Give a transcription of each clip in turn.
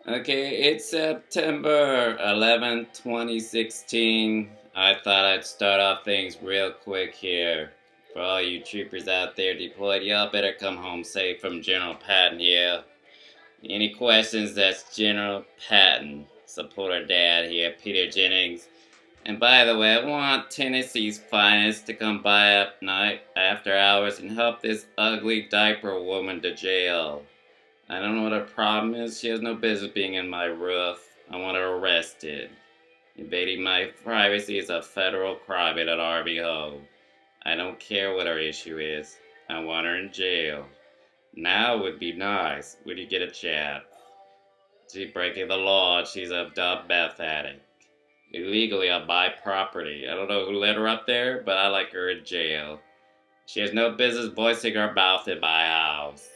Okay, it's September 11th, 2016. I thought I'd start off things real quick here. For all you troopers out there deployed, y'all better come home safe from General Patton here. Any questions, that's General Patton. Supporter dad here, Peter Jennings. And by the way, I want Tennessee's finest to come by at night after hours and help this ugly diaper woman to jail. I don't know what her problem is. She has no business being in my roof. I want her arrested. Invading my privacy is a federal crime at an RBO. I don't care what her issue is. I want her in jail. Now would be nice. Would you get a chat? She's breaking the law. She's a dumb meth addict. Illegally, I buy property. I don't know who let her up there, but I like her in jail. She has no business voicing her mouth in my house.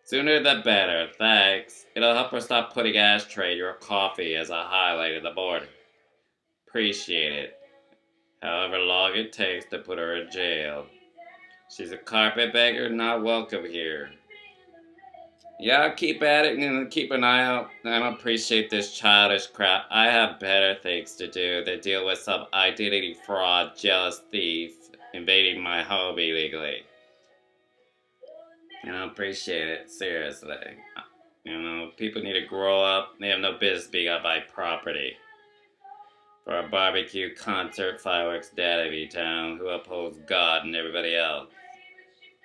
Sooner the better, thanks. It'll help her stop putting ashtray in your coffee as a highlight in the morning. Appreciate it. However long it takes to put her in jail. She's a carpetbagger, not welcome here. Yeah, keep at it and keep an eye out. I don't appreciate this childish crap. I have better things to do than deal with some identity fraud, jealous thief invading my home illegally. I don't appreciate it, seriously. People need to grow up. They have no business being on my property. For a barbecue, concert, fireworks, daddy town who upholds God and everybody else.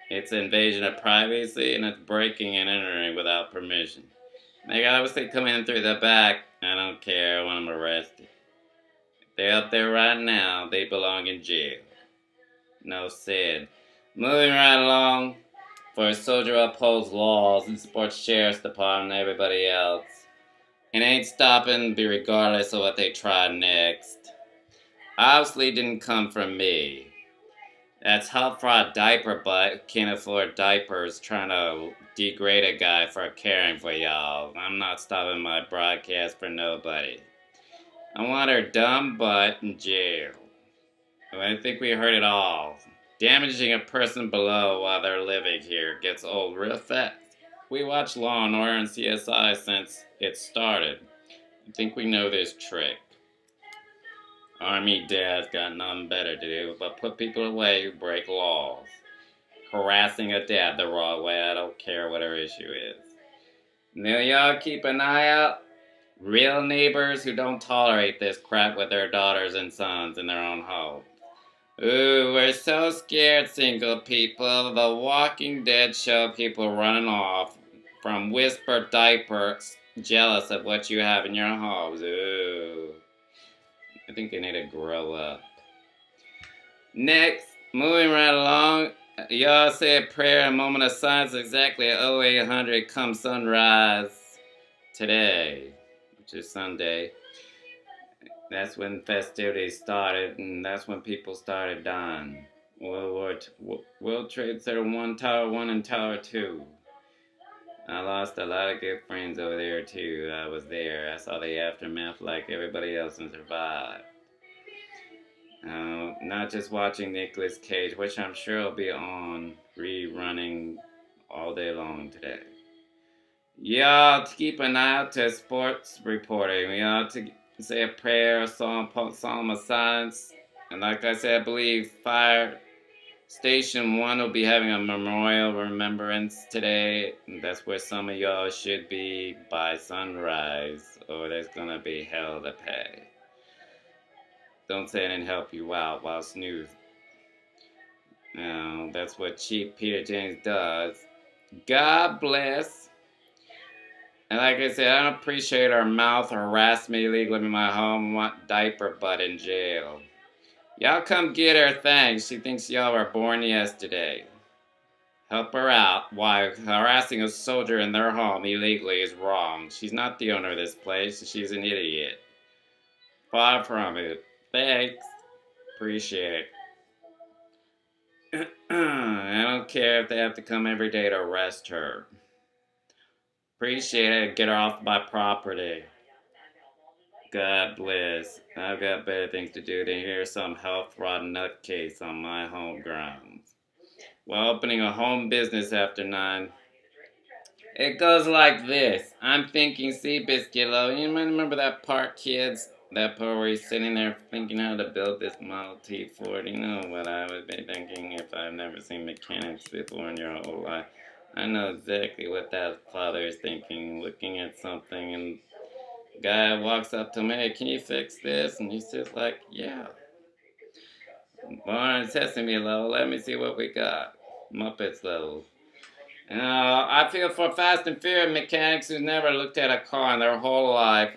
It's invasion of privacy and it's breaking and entering without permission. They obviously come in through the back. I don't care. I want them arrested. If they're up there right now, they belong in jail. No said. Moving right along. For a soldier upholds laws and supports sheriff's department and everybody else. It ain't stopping, be regardless of what they try next. Obviously didn't come from me. That's help for a diaper butt who can't afford diapers trying to degrade a guy for caring for y'all. I'm not stopping my broadcast for nobody. I want her dumb butt in jail. I think we heard it all. Damaging a person below while they're living here gets old real fast. We watch Law and Order and CSI since it started. I think we know this trick. Army dads got nothing better to do but put people away who break laws. Harassing a dad the wrong way, I don't care what her issue is. Now y'all keep an eye out. Real neighbors who don't tolerate this crap with their daughters and sons in their own homes. Ooh, we're so scared, single people. The Walking Dead show people running off from whispered diapers, jealous of what you have in your homes. Ooh. I think they need to grow up. Next, moving right along, y'all say a prayer, a moment of silence, exactly at 0800 come sunrise today, which is Sunday. That's when festivities started, and that's when people started dying. World Trade Center 1, Tower 1, and Tower 2. I lost a lot of good friends over there, too. I was there. I saw the aftermath like everybody else and survived. Not just watching Nicolas Cage, which I'm sure will be on rerunning all day long today. Y'all to keep an eye out to sports reporting. We ought to say a prayer, a psalm of silence. And like I said, I believe Fire Station 1 will be having a memorial remembrance today. And that's where some of y'all should be by sunrise, or there's gonna be hell to pay. Don't say I didn't help you out while snoozing. That's what cheap Peter James does. God bless. And like I said, I don't appreciate her mouth harass me illegally in my home and want diaper butt in jail. Y'all come get her, thanks. She thinks y'all were born yesterday. Help her out. Why harassing a soldier in their home illegally is wrong. She's not the owner of this place. She's an idiot. Far from it. Thanks. Appreciate it. I don't care if they have to come every day to arrest her. Appreciate it and get her off my property. God bless. I've got better things to do than hear some health fraud nutcase on my home grounds. While opening a home business after 9, It goes like this. I'm thinking Seabiscuit low. You might remember that part, kids? That part where he's sitting there thinking how to build this Model T Ford. You know what I would be thinking if I've never seen mechanics before in your whole life. I know exactly what that father is thinking, looking at something, and the guy walks up to him, hey, can you fix this? And he's just like, yeah. Born Sesame level, let me see what we got. Muppets level. I feel for Fast and Furious mechanics who never looked at a car in their whole life,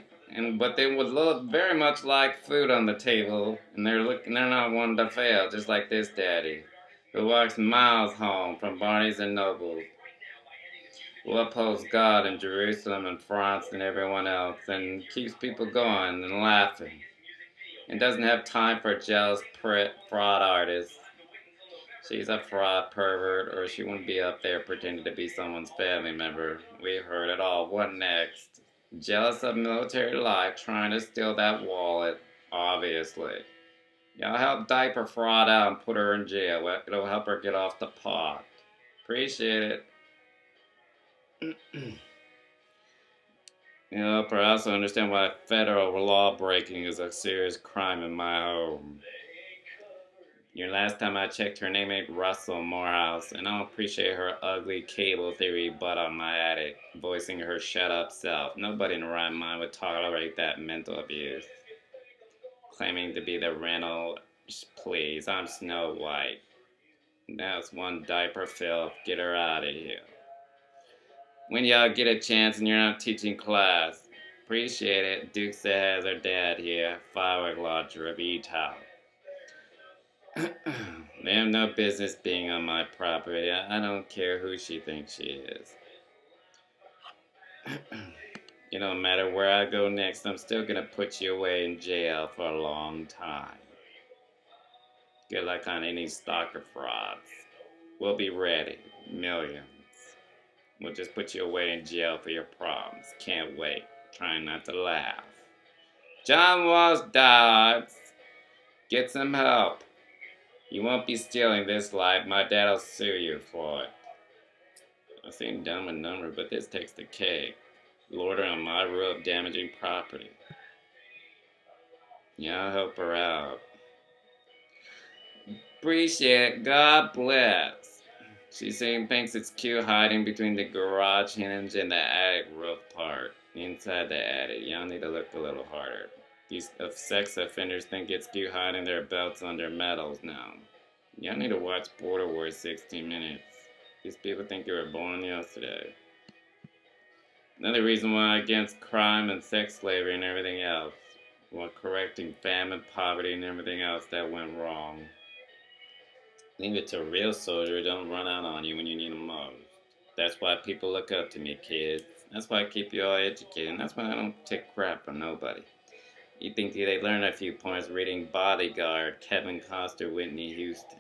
but they would look very much like food on the table, and they're not one to fail, just like this daddy, who walks miles home from Barney's and Nobles, who upholds God in Jerusalem and France and everyone else, and keeps people going and laughing, and doesn't have time for jealous fraud artists. She's a fraud pervert, or she wouldn't be up there pretending to be someone's family member. We've heard it all. What next? Jealous of military life, trying to steal that wallet, obviously. Y'all help diaper fraud out and put her in jail. It'll help her get off the pot. Appreciate it. Perhaps I understand why federal law breaking is a serious crime in my home. Your last time I checked, her name ain't Russell Morehouse, and I don't appreciate her ugly cable theory butt on my attic, voicing her shut up self. Nobody in the right mind would tolerate that mental abuse. Claiming to be the Reynolds, please, I'm Snow White. That's one diaper filth, get her out of here. When y'all get a chance and you're not teaching class, appreciate it. Duke says her dad here, firework launcher of E-Town. They have no business being on my property. I don't care who she thinks she is. It don't matter where I go next, I'm still gonna put you away in jail for a long time. Good luck on any stalker frauds. We'll be ready. Millions. We'll just put you away in jail for your problems. Can't wait. Trying not to laugh. John Walsh Dodds. Get some help. You won't be stealing this life. My dad'll sue you for it. I seem dumb and number, but this takes the cake. Loiter on my roof, damaging property. Yeah, I'll help her out. Appreciate it. God bless. She thinks it's cute hiding between the garage hinge and the attic roof part. Inside the attic. Y'all need to look a little harder. These sex offenders think it's cute hiding their belts under medals now. Y'all need to watch Border Wars 60 Minutes. These people think you were born yesterday. Another reason why I'm against crime and sex slavery and everything else, while correcting famine, poverty, and everything else that went wrong. Leave it to a real soldier, don't run out on you when you need them most. That's why people look up to me, kids. That's why I keep you all educated, and that's why I don't take crap from nobody. You think they learn a few points reading Bodyguard, Kevin Costner, Whitney Houston,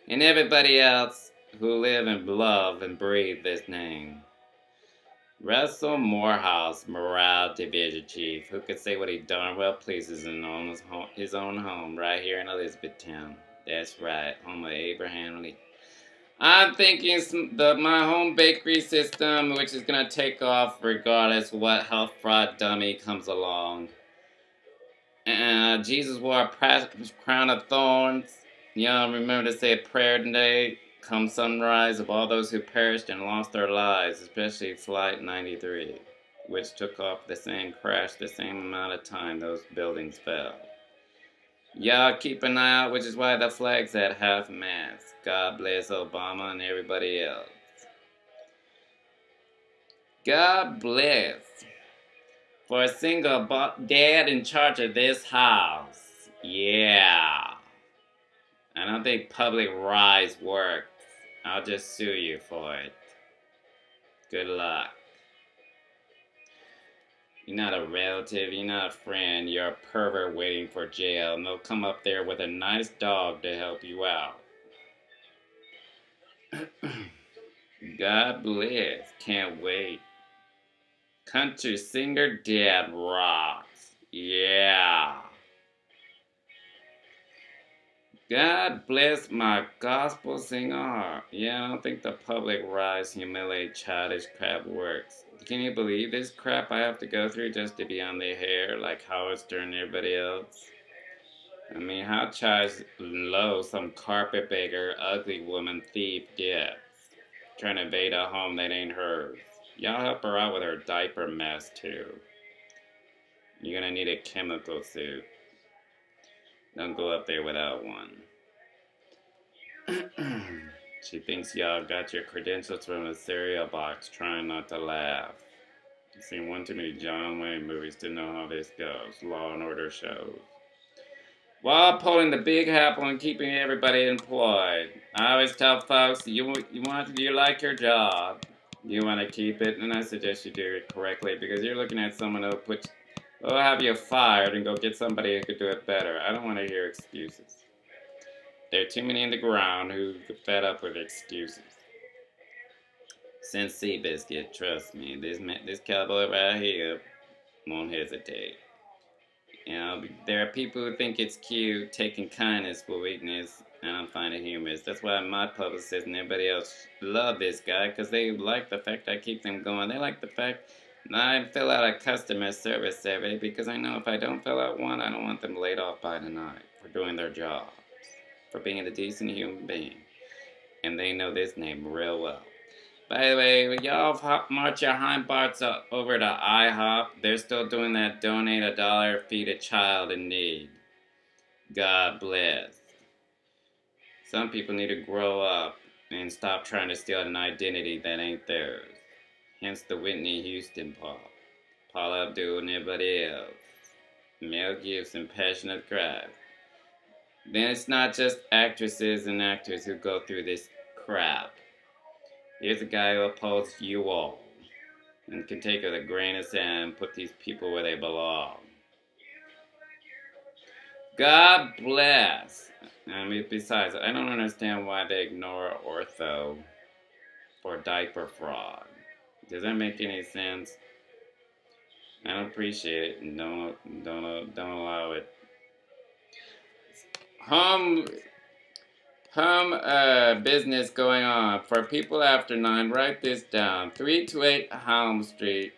and everybody else who live and love and breathe this name. Russell Morehouse, Morale Division Chief, who could say what he darn well pleases in his own home right here in Elizabethtown. That's right, home of Abraham Lee. I'm thinking my home bakery system, which is going to take off regardless what health fraud dummy comes along. Jesus wore a crown of thorns. Y'all remember to say a prayer today, come sunrise, of all those who perished and lost their lives, especially Flight 93, which took off crashed the same amount of time those buildings fell. Y'all keep an eye out, which is why the flag's at half-mast. God bless Obama and everybody else. God bless. For a single dad in charge of this house. Yeah. I don't think public rise works. I'll just sue you for it. Good luck. You're not a relative, you're not a friend, you're a pervert waiting for jail, and they'll come up there with a nice dog to help you out. God bless. Can't wait. Country singer dad rocks. Yeah. God bless my gospel singer heart. Yeah, I don't think the public rise, humiliate, childish crap works. Can you believe this crap I have to go through just to be on the hair like Howard Stern and everybody else? I mean, how charge low some carpetbagger, ugly woman, thief gets? Trying to invade a home that ain't hers. Y'all help her out with her diaper mess, too. You're gonna need a chemical suit. Don't go up there without one. She thinks y'all got your credentials from a cereal box, trying not to laugh. I've seen one too many John Wayne movies to know how this goes. Law and Order shows. While pulling the big apple and keeping everybody employed. I always tell folks, you like your job, you want to keep it, and I suggest you do it correctly because you're looking at someone who'll have you fired and go get somebody who could do it better. I don't want to hear excuses. There are too many in the ground who are fed up with excuses. Since Seabiscuit, trust me, this cowboy right here won't hesitate. You know, there are people who think it's cute taking kindness for weakness, and I find it humorous. That's why my publicist and everybody else love this guy, because they like the fact I keep them going. They like the fact that I fill out a customer service survey, because I know if I don't fill out one, I don't want them laid off by tonight for doing their jobs, for being a decent human being. And they know this name real well. By the way, when y'all march your hind parts over to IHOP, they're still doing that donate $1, feed a child in need. God bless. Some people need to grow up and stop trying to steal an identity that ain't theirs. Hence the Whitney Houston pop, Paula Abdul and everybody else. Mel Gibson, passionate cry. Then it's not just actresses and actors who go through this crap. Here's a guy who upholds you all and can take it with a grain of sand and put these people where they belong. God bless. I mean, besides, I don't understand why they ignore ortho for diaper fraud. Does that make any sense? I don't appreciate it and don't allow it. Home business going on for people after 9. Write this down. 328 Helm Street.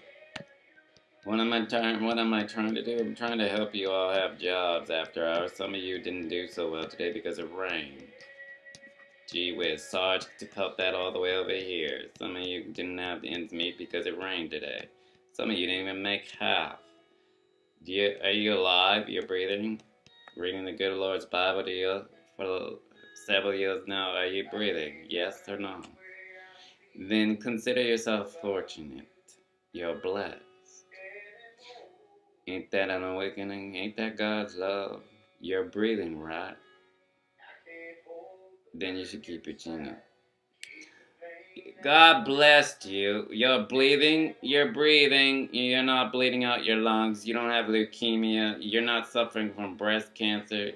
What am I trying to do? I'm trying to help you all have jobs after hours. Some of you didn't do so well today because it rained. Gee whiz, Sarge to cut that all the way over here. Some of you didn't have the ends meet because it rained today. Some of you didn't even make half. Are you alive? You're breathing? Reading the good Lord's Bible to you for several years now. Are you breathing? Yes or no? Then consider yourself fortunate. You're blessed. Ain't that an awakening? Ain't that God's love? You're breathing, right? Then you should keep your chin up. God blessed you. You're breathing. You're breathing. You're not bleeding out your lungs. You don't have leukemia. You're not suffering from breast cancer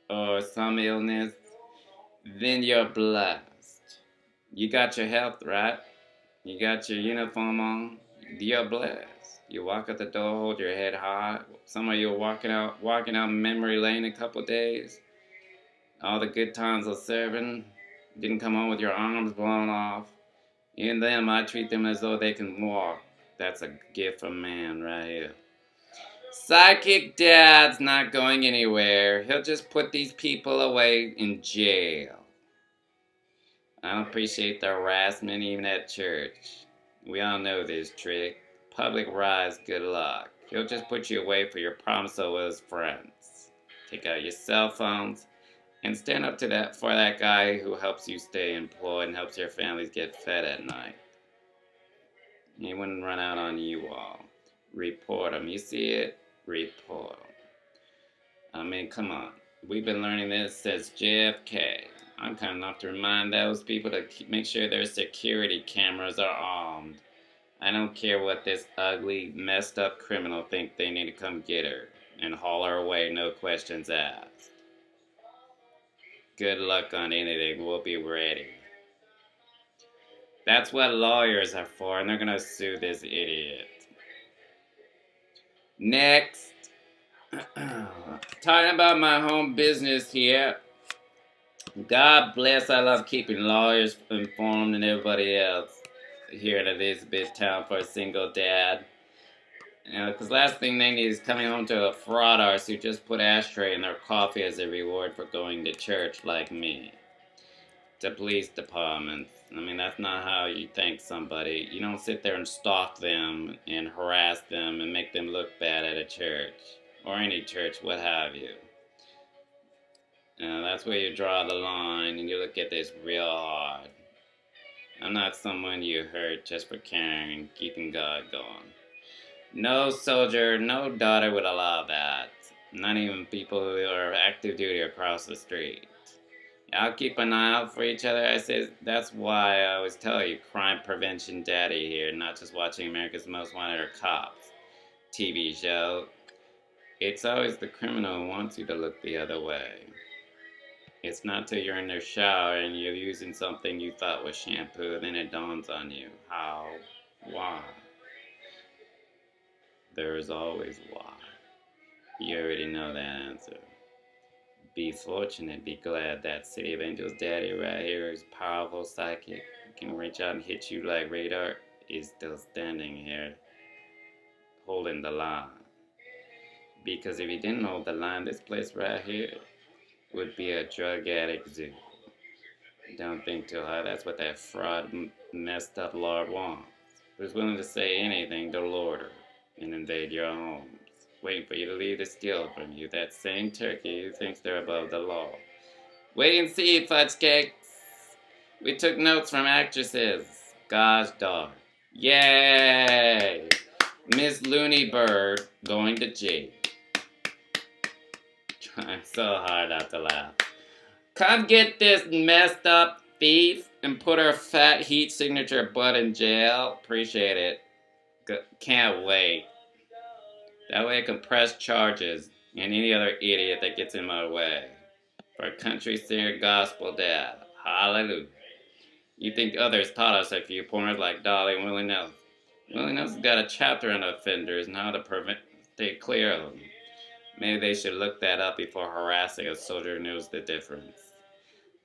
or some illness. Then you're blessed. You got your health, right? You got your uniform on. You're blessed. You walk out the door, hold your head high. Some of you are walking out memory lane a couple days. All the good times are serving. Didn't come home with your arms blown off. Even them, I treat them as though they can walk. That's a gift from man right here. Psychic Dad's not going anywhere. He'll just put these people away in jail. I don't appreciate the harassment even at church. We all know this trick. Public rise, good luck. He'll just put you away for your promise with his friends. Take out your cell phones and stand up to for that guy who helps you stay employed and helps your families get fed at night. He wouldn't run out on you all. Report him. You see it? Report him. I mean, come on. We've been learning this since JFK. I'm kind enough to remind those people to make sure their security cameras are armed. I don't care what this ugly, messed up criminal think. They need to come get her and haul her away, no questions asked. Good luck on anything. We'll be ready. That's what lawyers are for, and they're gonna sue this idiot. Next. Talking about my home business here. God bless. I love keeping lawyers informed and everybody else here in Elizabethtown for a single dad. You know, because last thing they need is coming home to a fraud arse who just put ashtray in their coffee as a reward for going to church like me. The police department. I mean, that's not how you thank somebody. You don't sit there and stalk them and harass them and make them look bad at a church. Or any church, what have you. That's where you draw the line and you look at this real hard. I'm not someone you hurt just for caring and keeping God going. No soldier, no daughter would allow that. Not even people who are active duty across the street. I'll keep an eye out for each other. I say that's why I always tell you, crime prevention daddy here, not just watching America's Most Wanted or Cops TV show. It's always the criminal who wants you to look the other way. It's not till you're in their shower and you're using something you thought was shampoo, then it dawns on you. How? Why? There is always why. You already know that answer. Be fortunate, be glad that City of Angels daddy right here is powerful psychic, can reach out and hit you like radar, is still standing here, holding the line. Because if he didn't hold the line, this place right here would be a drug addict zoo. Don't think too hard, that's what that fraud, messed up Lord wants. Who's willing to say anything to lord her and invade your homes, waiting for you to leave the skill from you, that same turkey who thinks they're above the law. Wait and see, fudge cakes. We took notes from actresses. Gosh darn. Yay! Miss Looney Bird going to jail. Trying so hard not to laugh. Come get this messed up thief and put her fat heat signature butt in jail. Appreciate it. Can't wait. That way I can press charges and any other idiot that gets in my way. For a country singer gospel dad. Hallelujah. You think others taught us a few pointers like Dolly and Willie Nelson. Willie Nelson's got a chapter on offenders and how to stay clear of them. Maybe they should look that up before harassing a soldier who knows the difference.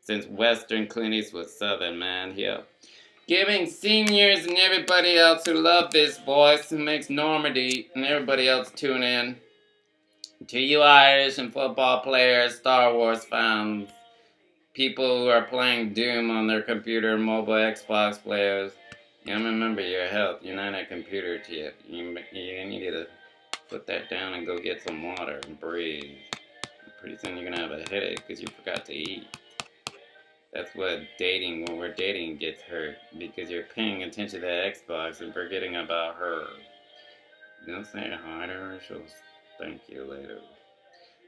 Since Western Clint Eastwood Southern, man, here. Giving seniors and everybody else who love this voice, who makes Normandy and everybody else tune in. To you Irish and football players, Star Wars fans, people who are playing Doom on their computer, mobile Xbox players, remember your health. You're not a computer chip. You need to put that down and go get some water and breathe. Pretty soon you're going to have a headache because you forgot to eat. That's what dating, when we're dating, gets hurt. Because you're paying attention to that Xbox and forgetting about her. Don't say hi to her, she'll thank you later.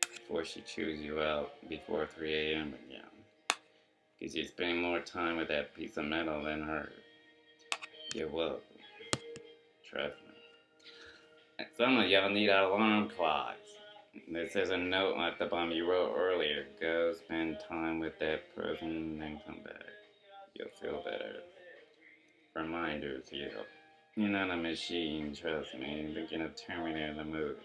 Before she chews you out before 3 a.m. again. Because you're spending more time with that piece of metal than her. You're welcome. Trust me. Some of y'all need alarm clocks. This is a note like the bomb you wrote earlier. Go spend time with that person and then come back. You'll feel better. Reminders here. You're not a machine, trust me. You're thinking of Terminator the movie.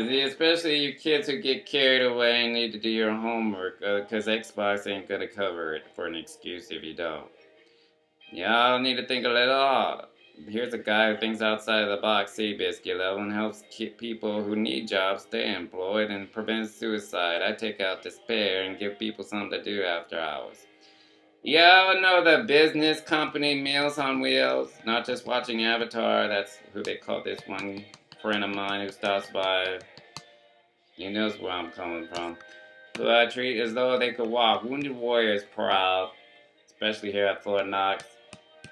See, especially you kids who get carried away and need to do your homework, because Xbox ain't gonna cover it for an excuse if you don't. Y'all need to think a little hard. Here's a guy who thinks outside of the box, Seabiscuit level, and helps keep people who need jobs stay employed and prevents suicide. I take out despair and give people something to do after hours. Y'all know the business company Meals on Wheels? Not just watching Avatar, that's who they call this one friend of mine who stops by. He knows where I'm coming from. Who I treat as though they could walk. Wounded warriors proud, especially here at Fort Knox.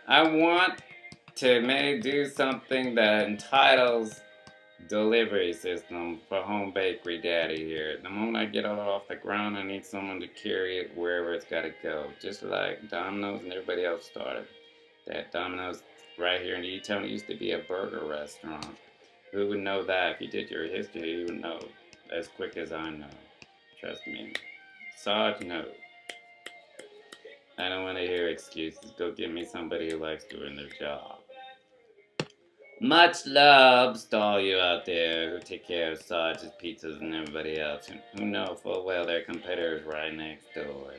I want to do something that entitles delivery system for home bakery daddy here. The moment I get it off the ground, I need someone to carry it wherever it's got to go. Just like Domino's and everybody else started. That Domino's right here in E-Town used to be a burger restaurant. Who would know that? If you did your history, you would know as quick as I know. Trust me. Sarge knows. I don't want to hear excuses. Go get me somebody who likes doing their job. Much love to all you out there who take care of sausages, pizzas, and everybody else who know full well their competitors right next door.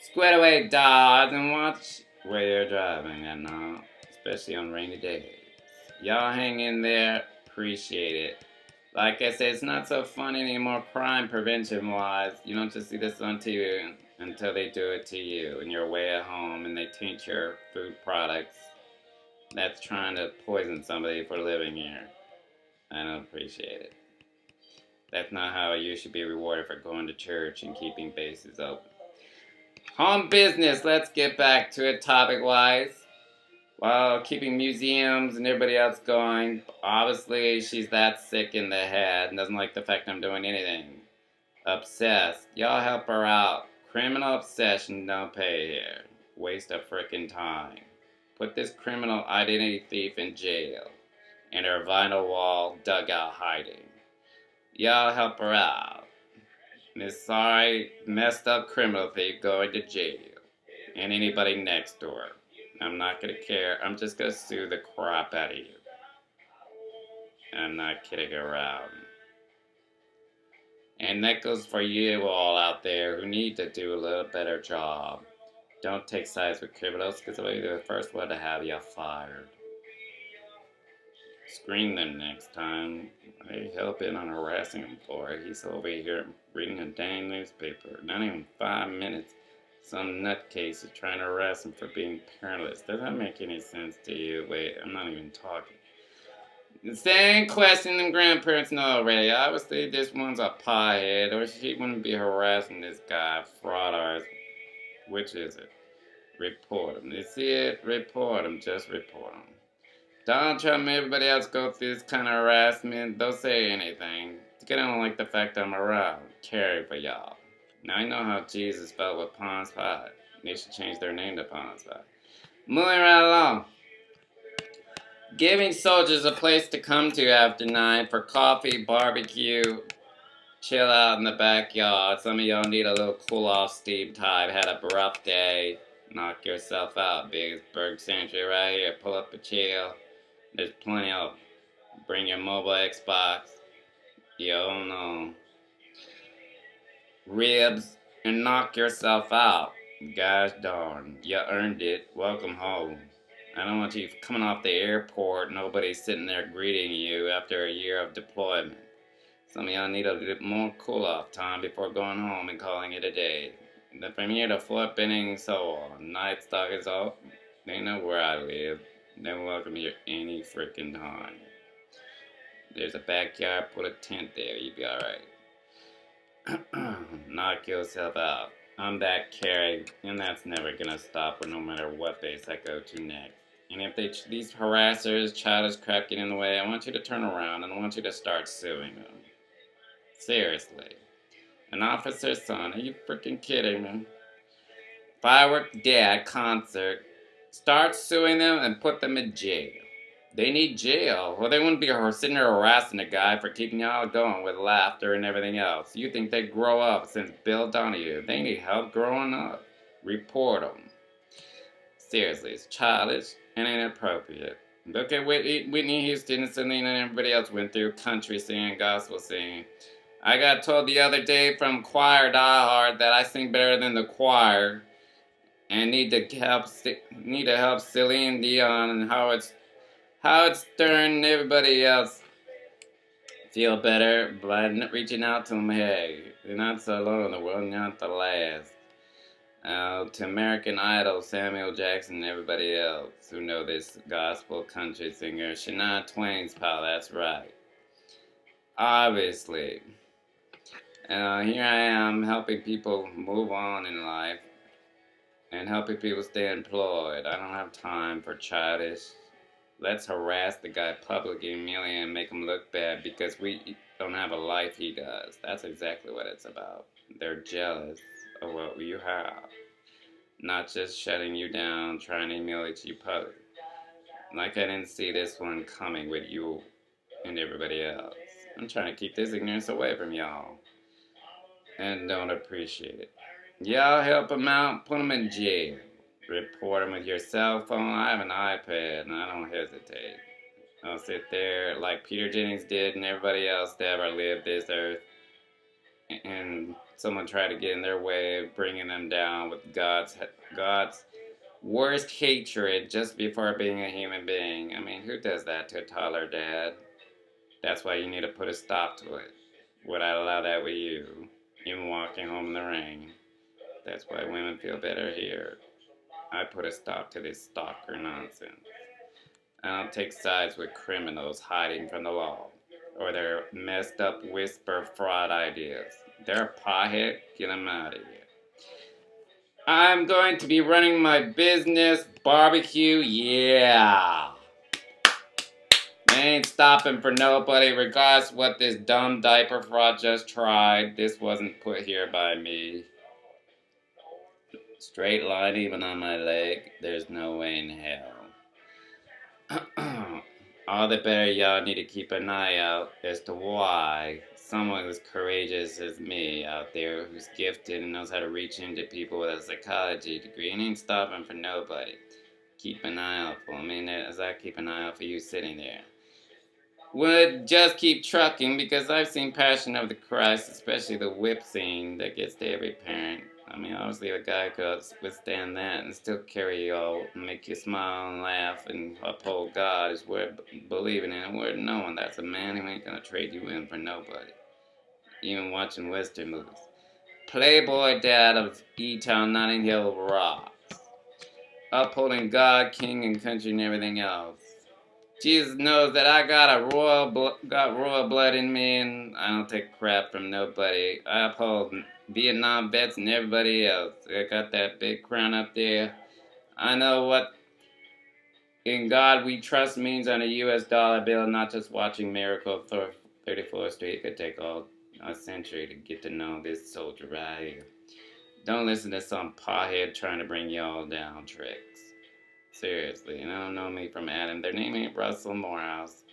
Square away, dogs, and watch where you're driving and all, especially on rainy days. Y'all hang in there, appreciate it. Like I said, it's not so fun anymore crime prevention wise. You don't just see this on TV until they do it to you and you're way at home and they taint your food products. That's trying to poison somebody for living here. I don't appreciate it. That's not how you should be rewarded for going to church and keeping bases open. Home business, let's get back to it topic wise. While keeping museums and everybody else going, obviously she's that sick in the head and doesn't like the fact I'm doing anything. Obsessed. Y'all help her out. Criminal obsession don't pay here. Waste of frickin' time. Put this criminal identity thief in jail. And her vinyl wall dugout hiding. Y'all help her out. This sorry, messed up criminal thief going to jail. And anybody next door. I'm not gonna care. I'm just gonna sue the crap out of you. I'm not kidding around. And that goes for you all out there who need to do a little better job. Don't take sides with criminals because they'll be the first one to have you fired. Screen them next time. I help in on harassing him for it. He's over here reading a dang newspaper. Not even 5 minutes. Some nutcase is trying to harass him for being parentless. Does that make any sense to you? Wait, I'm not even talking. The same question them grandparents know already. Obviously, this one's a piehead, or she wouldn't be harassing this guy, fraud artist. Which is it? Report him. You see it? Report him. Just report him. Donald Trump and everybody else go through this kind of harassment. Don't say anything. They don't like the fact I'm around. Caring for y'all. Now I know how Jesus felt with Pond's Pot. They should change their name to Pond's Pot. Moving right along. Giving soldiers a place to come to after 9 for coffee, barbecue, chill out in the backyard. Some of y'all need a little cool off steam time. Had a rough day. Knock yourself out. Biggest sanctuary right here. Pull up a chair. There's plenty of them. Bring your mobile Xbox. You don't know. Ribs. And knock yourself out. Gosh darn. You earned it. Welcome home. I don't want you coming off the airport, nobody sitting there greeting you after a year of deployment. Some of y'all need a little more cool-off time before going home and calling it a day. From here to Fort Benning, so on. Night stock is off. They know where I live. They're welcome here any freaking time. There's a backyard, put a tent there, you'll be alright. Knock yourself out. I'm that caring, and that's never gonna stop no matter what base I go to next. And if these harassers, childish crap get in the way, I want you to turn around and I want you to start suing them. Seriously. An officer's son, are you freaking kidding me? Firework dad concert. Start suing them and put them in jail. They need jail. Well, they wouldn't be sitting there harassing a guy for keeping y'all going with laughter and everything else. You think they'd grow up since Bill Donahue. They need help growing up. Report them. Seriously, it's childish and inappropriate. Look at Whitney Houston and Selena and everybody else went through country singing, gospel singing. I got told the other day from choir diehard that I sing better than the choir and need to help Celine Dion and Howard Stern and everybody else feel better by reaching out to them. Hey, you're not so alone in the world, you're not the last. To American Idol, Samuel Jackson, and everybody else who know this gospel country singer, Shania Twain's pal, that's right. Obviously. Here I am helping people move on in life and helping people stay employed. I don't have time for childish. Let's harass the guy publicly, humiliate and make him look bad because we don't have a life he does. That's exactly what it's about. They're jealous of what you have. Not just shutting you down, trying to humiliate you publicly. Like I didn't see this one coming with you and everybody else. I'm trying to keep this ignorance away from y'all. And don't appreciate it. Y'all help them out, put them in jail. Report them with your cell phone. I have an iPad and I don't hesitate. I'll sit there like Peter Jennings did and everybody else that ever lived this earth, and someone tried to get in their way of bringing them down with God's worst hatred just before being a human being. I mean, who does that to a toddler, Dad? That's why you need to put a stop to it. Would I allow that with you? Even walking home in the rain. That's why women feel better here. I put a stop to this stalker nonsense. I don't take sides with criminals hiding from the law or their messed up whisper fraud ideas. They're a pothead, get them out of here. I'm going to be running my business, barbecue, yeah. I ain't stopping for nobody, regardless of what this dumb diaper fraud just tried. This wasn't put here by me. Straight line even on my leg, there's no way in hell. All the better y'all need to keep an eye out as to why someone as courageous as me out there who's gifted and knows how to reach into people with a psychology degree and ain't stopping for nobody. Keep an eye out for me, as I keep an eye out for you sitting there. Would just keep trucking because I've seen Passion of the Christ, especially the whip scene that gets to every parent. I mean, obviously a guy could withstand that and still carry you all, and make you smile and laugh and uphold God is worth believing in and worth knowing. That's a man who ain't gonna trade you in for nobody. Even watching Western movies. Playboy dad of E-Town, Notting Hill rocks. Upholding God, King, and country and everything else. Jesus knows that I got royal blood in me, and I don't take crap from nobody. I uphold Vietnam vets and everybody else. I got that big crown up there. I know what in God we trust means on a U.S. dollar bill, not just watching Miracle 34th Street. It could take all a century to get to know this soldier right here. Don't listen to some pothead trying to bring y'all down tricks. Seriously, and I don't know me from Adam. Their name ain't Russell Morehouse.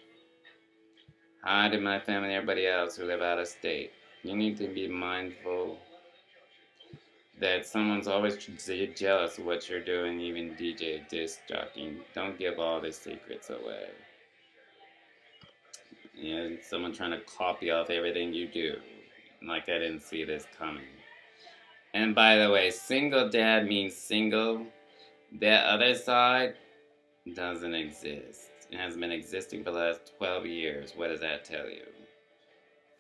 Hi to my family and everybody else who live out of state. You need to be mindful that someone's always jealous of what you're doing, even DJ disc jockeying. Don't give all the secrets away. You know, someone trying to copy off everything you do. Like I didn't see this coming. And by the way, single dad means single. That other side doesn't exist. It hasn't been existing for the last 12 years. What does that tell you?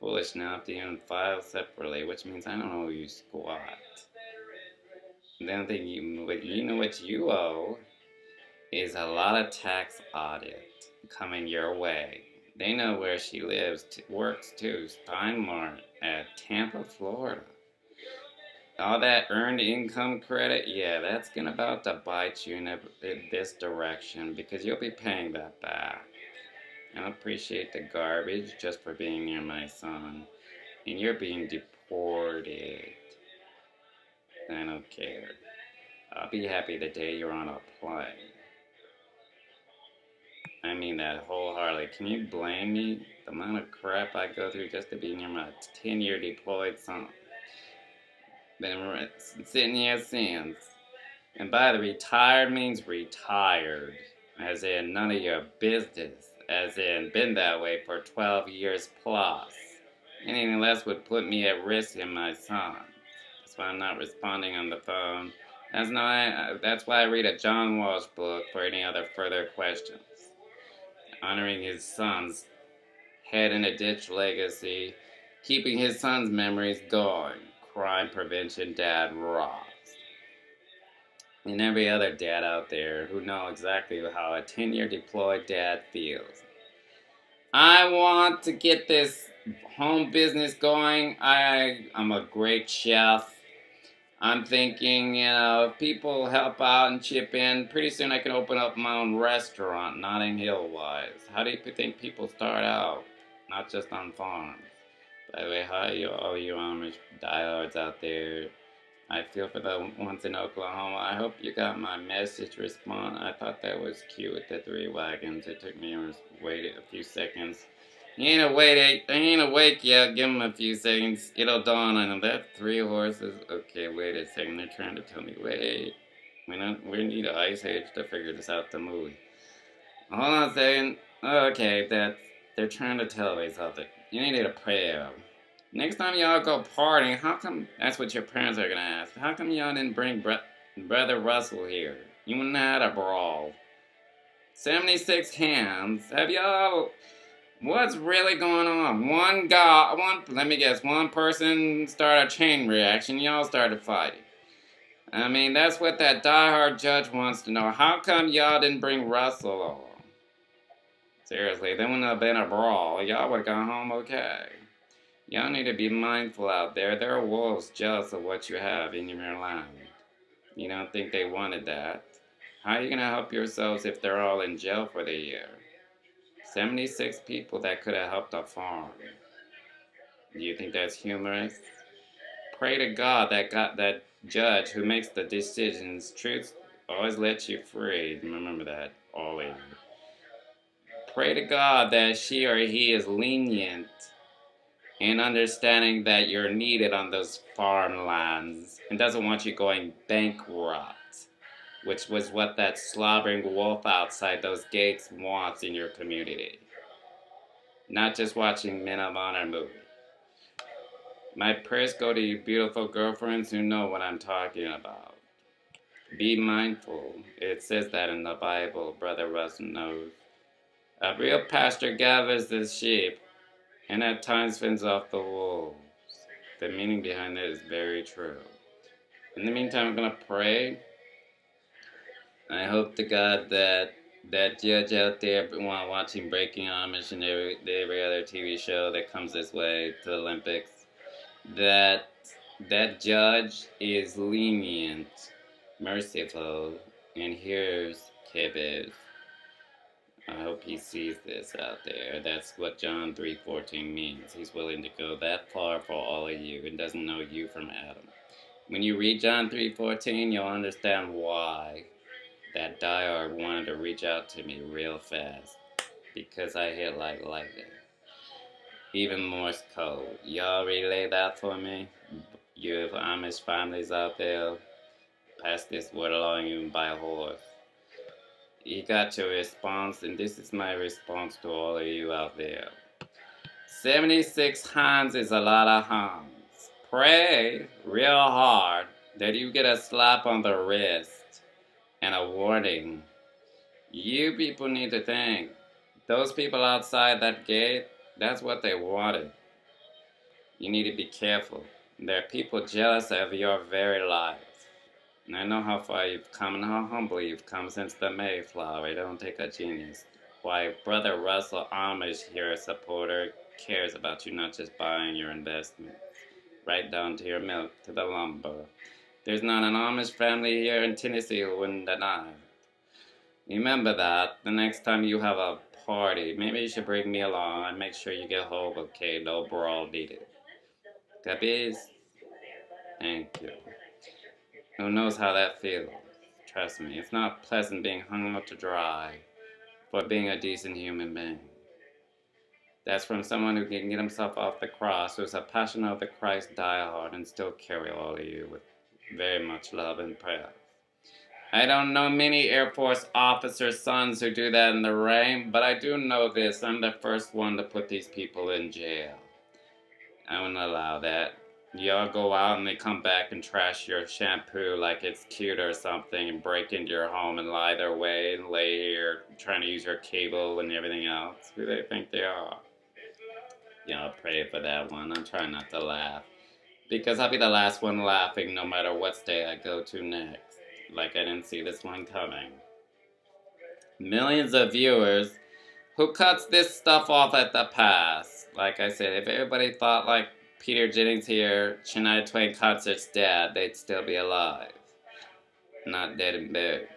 Foolish enough to even file separately, which means I don't know you squat. The only thing you know what you owe is a lot of tax audit coming your way. They know where she lives, works too, Steinmart at Tampa, Florida. All that earned income credit, yeah, that's about to bite you in this direction because you'll be paying that back. I don't appreciate the garbage just for being near my son. And you're being deported. I don't care. I'll be happy the day you're on a plane. I mean that wholeheartedly. Can you blame me? The amount of crap I go through just to be near my 10-year deployed son. Been sitting here since. And by the retired means retired. As in none of your business. As in been that way for 12 years plus. Anything less would put me at risk in my son. That's why I'm not responding on the phone. That's why I read a John Walsh book for any other further questions. Honoring his son's head in a ditch legacy. Keeping his son's memories going. Crime prevention dad rocks. And every other dad out there who know exactly how a 10-year deployed dad feels. I want to get this home business going. I'm a great chef. I'm thinking, if people help out and chip in, pretty soon I can open up my own restaurant, Notting Hill wise. How do you think people start out? Not just on farms. By the way, hi all you Amish diehards out there. I feel for the ones in Oklahoma. I hope you got my message response. I thought that was cute with the 3 wagons. It took me a few seconds. He ain't awake yet. Give him a few seconds. It'll dawn on him. That's 3 horses. Okay, wait a second. They're trying to tell me. Wait. We need an ice age to figure this out. The movie. Hold on a second. Okay, they're trying to tell me something. You need to pray. Next time y'all go partying, how come? That's what your parents are gonna ask. How come y'all didn't bring Brother Russell here? You wouldn't have had a brawl. 76 hands. Have y'all? What's really going on? Let me guess, one person started a chain reaction, y'all started fighting. I mean, that's what that diehard judge wants to know. How come y'all didn't bring Russell along? Seriously, there wouldn't have been a brawl. Y'all would have gone home okay. Y'all need to be mindful out there. There are wolves jealous of what you have in your land. You don't think they wanted that? How are you going to help yourselves if they're all in jail for the year? 76 people that could have helped a farm. Do you think that's humorous? Pray to God that judge who makes the decisions. Truth always lets you free. Remember that always. Pray to God that she or he is lenient in understanding that you're needed on those farmlands and doesn't want you going bankrupt, which was what that slobbering wolf outside those gates wants in your community. Not just watching Men of Honor movie. My prayers go to you beautiful girlfriends who know what I'm talking about. Be mindful. It says that in the Bible, Brother Russ knows. A real pastor gathers the sheep and at times fends off the wolves. The meaning behind it is very true. In the meantime, I'm going to pray. I hope to God that judge out there while watching Breaking Amish and every other TV show that comes this way to the Olympics, that judge is lenient, merciful, and hears Kibbles. I hope he sees this out there. That's what John 3:14 means. He's willing to go that far for all of you and doesn't know you from Adam. When you read John 3:14, you'll understand why that diehard wanted to reach out to me real fast. Because I hit like lightning. Even Morse code. Y'all relay that for me? You Amish families out there, pass this word along even by a horse. You got your response, and this is my response to all of you out there. 76 hands is a lot of hands. Pray real hard that you get a slap on the wrist and a warning. You people need to think. Those people outside that gate, that's what they wanted. You need to be careful. There are people jealous of your very life. And I know how far you've come and how humble you've come since the Mayflower. It don't take a genius. Why, Brother Russell Amish here, supporter, cares about you not just buying your investment, right down to your milk, to the lumber. There's not an Amish family here in Tennessee who wouldn't deny it. Remember that the next time you have a party, maybe you should bring me along and make sure you get home okay, no brawl needed. Capiz? Thank you. Who knows how that feels? Trust me, it's not pleasant being hung out to dry for being a decent human being. That's from someone who can get himself off the cross, who's a passion of the Christ diehard and still carry all of you with very much love and prayer. I don't know many Air Force officers' sons who do that in the rain, but I do know this. I'm the first one to put these people in jail. I wouldn't allow that. Y'all go out and they come back and trash your shampoo like it's cute or something and break into your home and lie their way and lay here trying to use your cable and everything else. Who do they think they are? Y'all pray for that one. I'm trying not to laugh. Because I'll be the last one laughing no matter what state I go to next. Like I didn't see this one coming. Millions of viewers who cuts this stuff off at the pass. Like I said, if everybody thought like Peter Jennings here, Shania Twain concert's dead, they'd still be alive. Not dead and buried.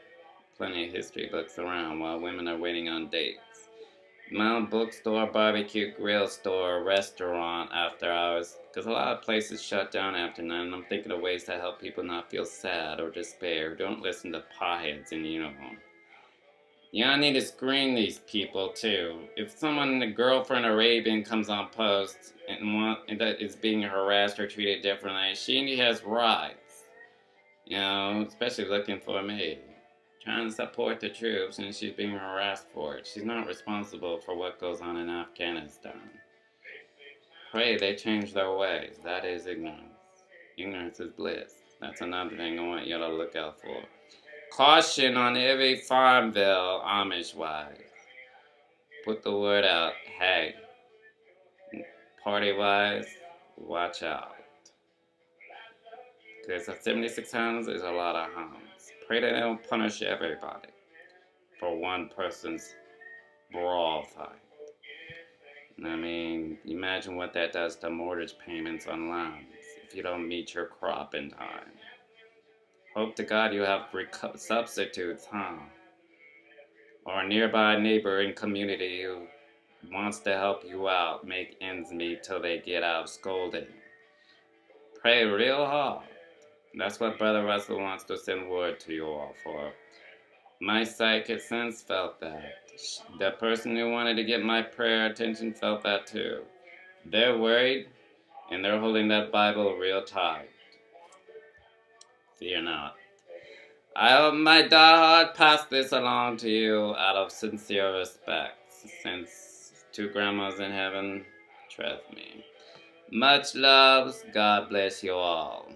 Plenty of history books around while women are waiting on dates. My own bookstore, barbecue, grill store, restaurant after hours. Because a lot of places shut down after 9, and I'm thinking of ways to help people not feel sad or despair. Don't listen to potheads in uniform. Yeah, I need to screen these people too. If someone, a girlfriend Arabian, comes on post and is being harassed or treated differently, she has rights. Especially looking for me. Trying to support the troops and she's being harassed for it. She's not responsible for what goes on in Afghanistan. Pray they change their ways. That is ignorance. Ignorance is bliss. That's another thing I want you to look out for. Caution on every Farmville Amish wife. Put the word out. Hey, party wise, watch out. Because 76 hounds is a lot of hounds. Pray they don't punish everybody for one person's brawl fight. I mean, imagine what that does to mortgage payments on lands if you don't meet your crop in time. Hope to God you have substitutes, huh? Or a nearby neighboring community who wants to help you out, make ends meet till they get out of scolding. Pray real hard. That's what Brother Russell wants to send word to you all for. My psychic sense felt that. The person who wanted to get my prayer attention felt that too. They're worried, and they're holding that Bible real tight. Fear not. I hope my diehard pass this along to you out of sincere respect, since two grandmas in heaven, trust me. Much loves, God bless you all.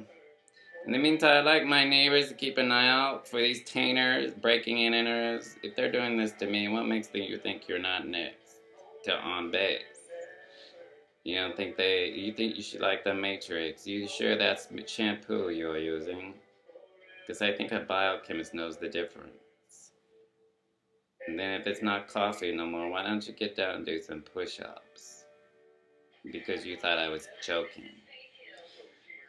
In the meantime, I'd like my neighbors to keep an eye out for these tainters, breaking in enters. If they're doing this to me, what makes you think you're not next to on base? You think you should like the Matrix? You sure that's shampoo you're using? Because I think a biochemist knows the difference. And then if it's not coffee no more, why don't you get down and do some push-ups? Because you thought I was joking.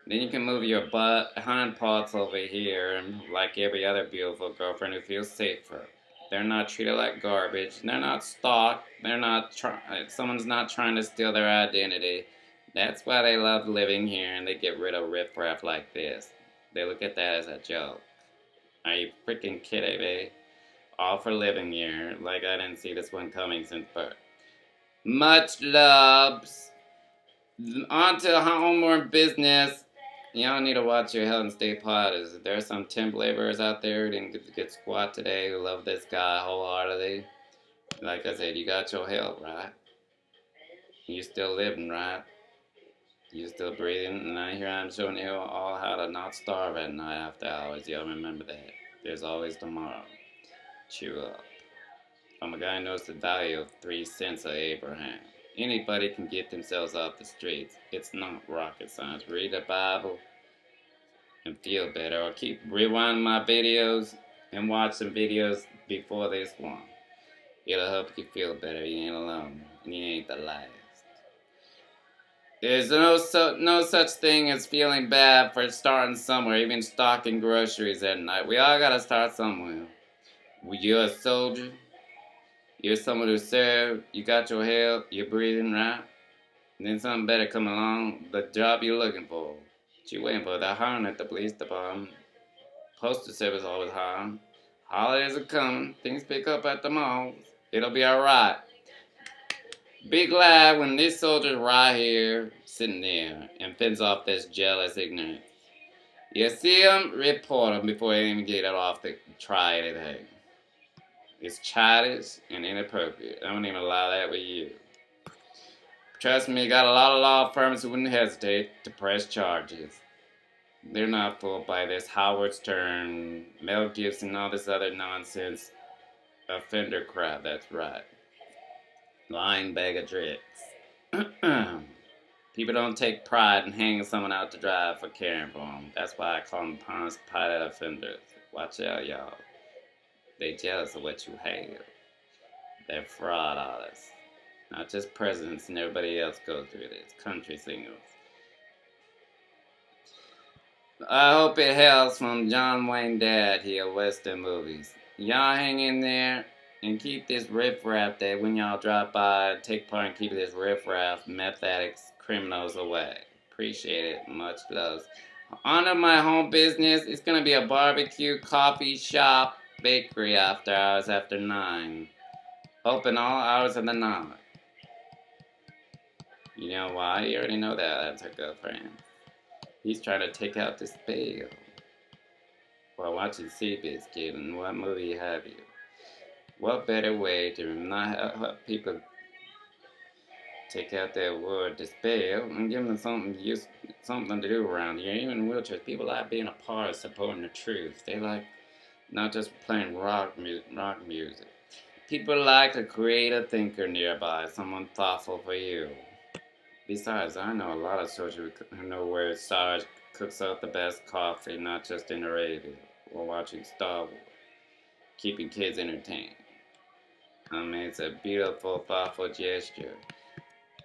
Then you can move your hind parts over here, and like every other beautiful girlfriend who feels safer. They're not treated like garbage. They're not stalked. Someone's not trying to steal their identity. That's why they love living here, and they get rid of riffraff like this. They look at that as a joke. Are you freaking kidding me? All for living here, like I didn't see this one coming since birth. Much loves. On to homeward business. Y'all need to watch your health and stay positive. There are some temp laborers out there who didn't get squat today who love this guy wholeheartedly. Like I said, you got your health, right? You still living, right? You still breathing? And I hear I'm showing you all how to not starve at night after hours. Y'all remember that. There's always tomorrow. Cheer up. I'm a guy who knows the value of 3 cents of Abraham. Anybody can get themselves off the streets. It's not rocket science. Read the Bible and feel better. Or keep rewinding my videos and watch some videos before this one. It'll help you feel better. You ain't alone. And you ain't the last. There's no such thing as feeling bad for starting somewhere, even stocking groceries at night. We all gotta start somewhere. You're a soldier. You're someone who served. You got your health. You're breathing, right? And then something better come along. The job you're looking for. What you waiting for? They're hiring at the police department. Postal service always hiring. Holidays are coming. Things pick up at the malls. It'll be alright. Be glad when this soldier's right here, sitting there, and fends off this jealous ignorance. You see him, report him before they even get it off to try anything. It's childish and inappropriate. I wouldn't even allow that with you. Trust me, got a lot of law firms who wouldn't hesitate to press charges. They're not fooled by this Howard Stern, Mel Gibson, all this other nonsense. Offender crap, that's right. Lying bag of tricks. People don't take pride in hanging someone out to dry for caring for them. That's why I call them honest pilot offenders. Watch out, y'all. They jealous of what you have. They're fraud artists. Not just presidents and everybody else go through this. Country singers. I hope it helps from John Wayne Dad here, Western movies. Y'all hang in there and keep this riffraff that when y'all drop by, take part in keeping this riffraff, meth addicts, criminals away. Appreciate it. Much love. On to my home business. It's going to be a barbecue, coffee shop, bakery after hours after 9. Open all hours of the night. You know why? You already know that. That's our girlfriend. He's trying to take out this bill. while watching Seabiscuit, and what movie have you? What better way to not help people take out their word despair and give them something to do around here? Even in wheelchairs, people like being a part of supporting the truth. They like not just playing rock music. People like a creative thinker nearby, someone thoughtful for you. Besides, I know a lot of soldiers who know where Sarge cooks out the best coffee, not just in Arabia, or watching Star Wars, keeping kids entertained. I mean, it's a beautiful, thoughtful gesture.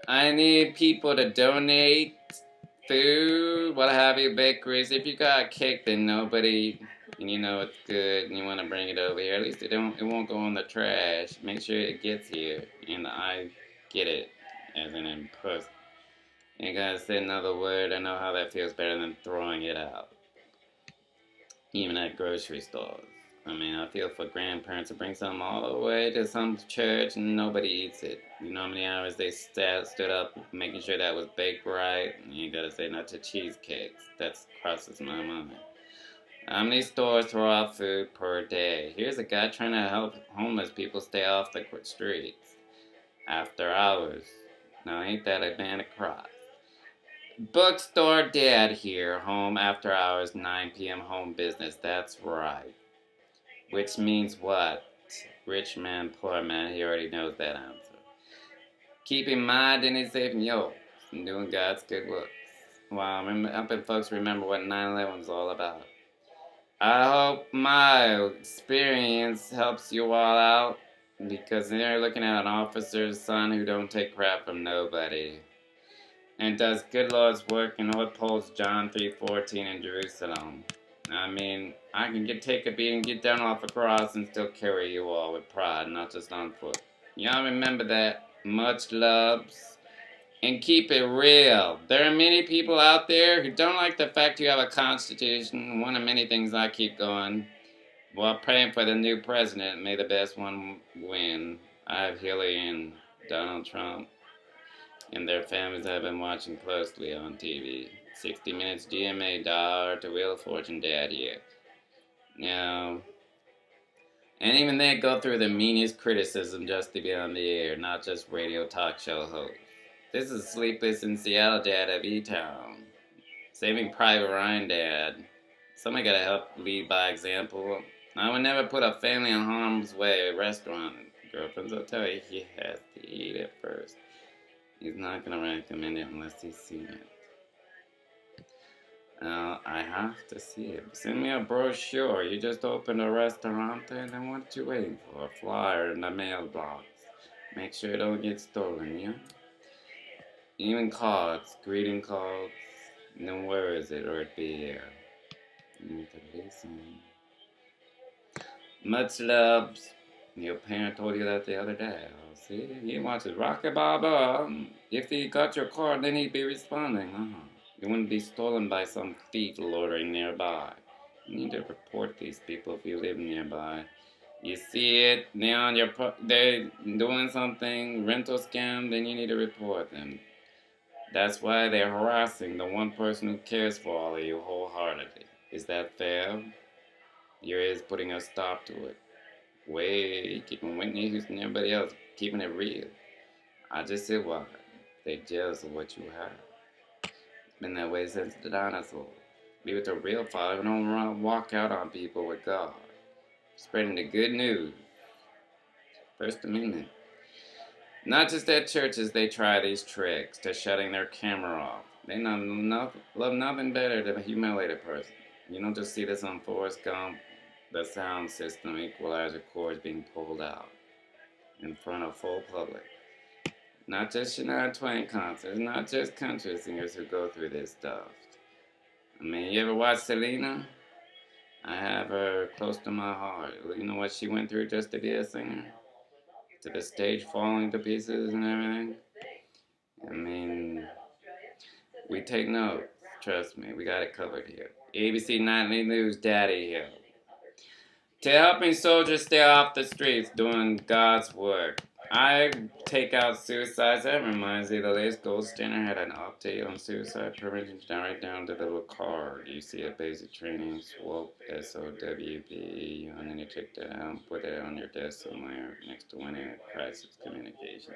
I need people to donate food, what have you, bakeries. If you got a cake that nobody, and you know it's good, and you want to bring it over here, at least it won't go in the trash. Make sure it gets here, and I get it as an input. Ain't gotta say another word. I know how that feels better than throwing it out. Even at grocery stores. I mean, I feel for grandparents to bring something all the way to some church and nobody eats it. You know how many hours they stood up making sure that was baked right? And you gotta say not to cheesecakes. That crosses my mind. How many stores throw out food per day? Here's a guy trying to help homeless people stay off the streets after hours. Now, ain't that a man across? Bookstore dad here, home after hours, 9 p.m. home business. That's right. Which means what? Rich man, poor man, he already knows that answer. Keep in mind any safe and yo, and doing God's good works. Wow, helping folks remember what 9/11 is all about. I hope my experience helps you all out, because they're looking at an officer's son who don't take crap from nobody, and does good Lord's work and upholds John 3:14 in Jerusalem. I mean, I can take a beating, get down off a cross, and still carry you all with pride, not just on foot. Y'all remember that. Much loves. And keep it real. There are many people out there who don't like the fact you have a constitution. One of many things I keep going. While praying for the new president, may the best one win. I have Hillary and Donald Trump and their families I've been watching closely on TV. 60 Minutes GMA dollar to Wheel of Fortune dad here. Now, and even they go through the meanest criticism just to be on the air, not just radio talk show host. This is Sleepless in Seattle dad of E-Town. Saving Private Ryan dad. Somebody gotta help lead by example. I would never put a family in harm's way. Restaurant girlfriends will tell you he has to eat it first. He's not gonna recommend it unless he's seen it. I have to see it. Send me a brochure. You just opened a restaurant and then what you waiting for? A flyer in the mailbox. Make sure it don't get stolen, yeah? Even cards, greeting cards. Then where is it? Or it be here. You need to listen. Much loves. Your parent told you that the other day. Oh, see, he watches Rocky Baba. If he got your card, then he'd be responding. You wouldn't be stolen by some thief loitering nearby. You need to report these people if you live nearby. You see it, they're doing something, rental scam, then you need to report them. That's why they're harassing the one person who cares for all of you wholeheartedly. Is that fair? Your is putting a stop to it. Way, keeping Whitney Houston and everybody else, keeping it real. I just said why. They're jealous of what you have. Been that way since the dinosaurs. Be with a real father who don't walk out on people with God. Spreading the good news. First Amendment. Not just at churches they try these tricks to shutting their camera off. They love nothing better than a humiliated person. You don't just see this on Forrest Gump, the sound system equalizer cords being pulled out in front of full public. Not just Shania Twain concerts, not just country singers who go through this stuff. I mean, you ever watch Selena? I have her close to my heart. You know what she went through just to be a singer? To the stage falling to pieces and everything? I mean, we take notes. Trust me, we got it covered here. ABC Nightly News Daddy here. To helping soldiers stay off the streets doing God's work. I take out suicides. That reminds me, the latest gold standard had an update on suicide prevention right down to the little card. You see a basic training, SWOP, SOWP, and then you check that out and put it on your desk somewhere next to winning a crisis communication.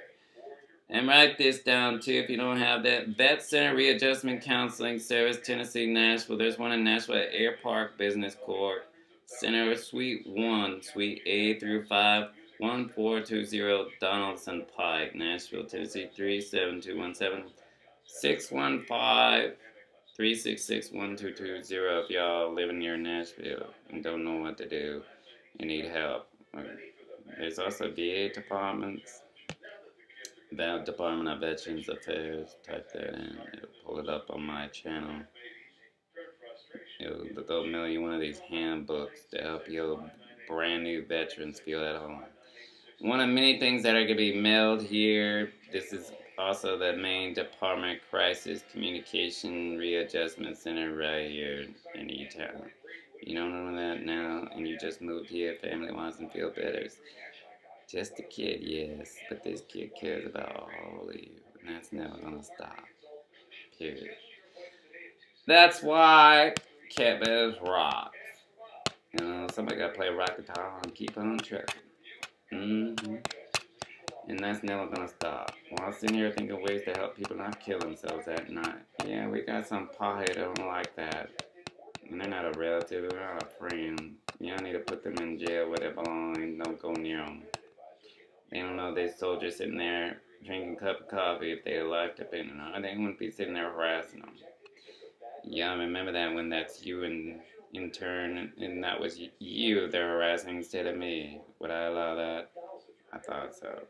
And write this down too if you don't have that. Vet Center Readjustment Counseling Service, Tennessee, Nashville. There's one in Nashville at Air Park Business Court. Center Suite 1, Suite A through 5, 1420 Donaldson Pike, Nashville, Tennessee, 37217 615 366 1220. If y'all live near Nashville and don't know what to do and need help. There's also VA departments. That Department of Veterans Affairs, type that in. It'll pull it up on my channel. They'll mail you one of these handbooks to help your brand new veterans feel at home. One of many things that are going to be mailed here. This is also the main Department Crisis Communication Readjustment Center right here in E-Town. You don't know that now, and you just moved here, family-wise, and feel better. Just a kid, yes, but this kid cares about all of you, and that's never gonna stop. Period. That's why Cat Bells rock. You know, somebody gotta play rock guitar and keep on trucking. And that's never gonna stop. While I'm sitting here thinking of ways to help people not kill themselves at night. Yeah, we got some pothead that don't like that. And they're not a relative, they're not a friend. Y'all need to put them in jail where they belong and don't go near them. They don't know there's soldiers sitting there drinking a cup of coffee if their life depended on it. They wouldn't be sitting there harassing them. Yeah, remember that when that's you in turn, and that was you they're harassing instead of me. Would I allow that? I thought so.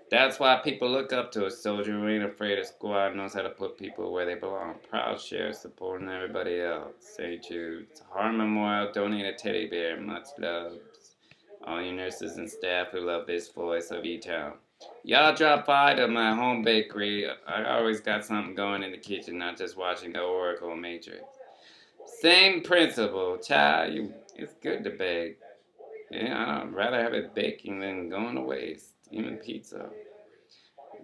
That's why people look up to a soldier who ain't afraid of squad, knows how to put people where they belong. Proud sheriff supporting everybody else. St. Jude's. Harm Memorial, donate a teddy bear. Much love. All you nurses and staff who love this voice of E-Town. Y'all drop by to my home bakery. I always got something going in the kitchen, not just watching the Oracle Matrix. Same principle, child. It's good to bake. Yeah, I'd rather have it baking than going to waste. Even pizza.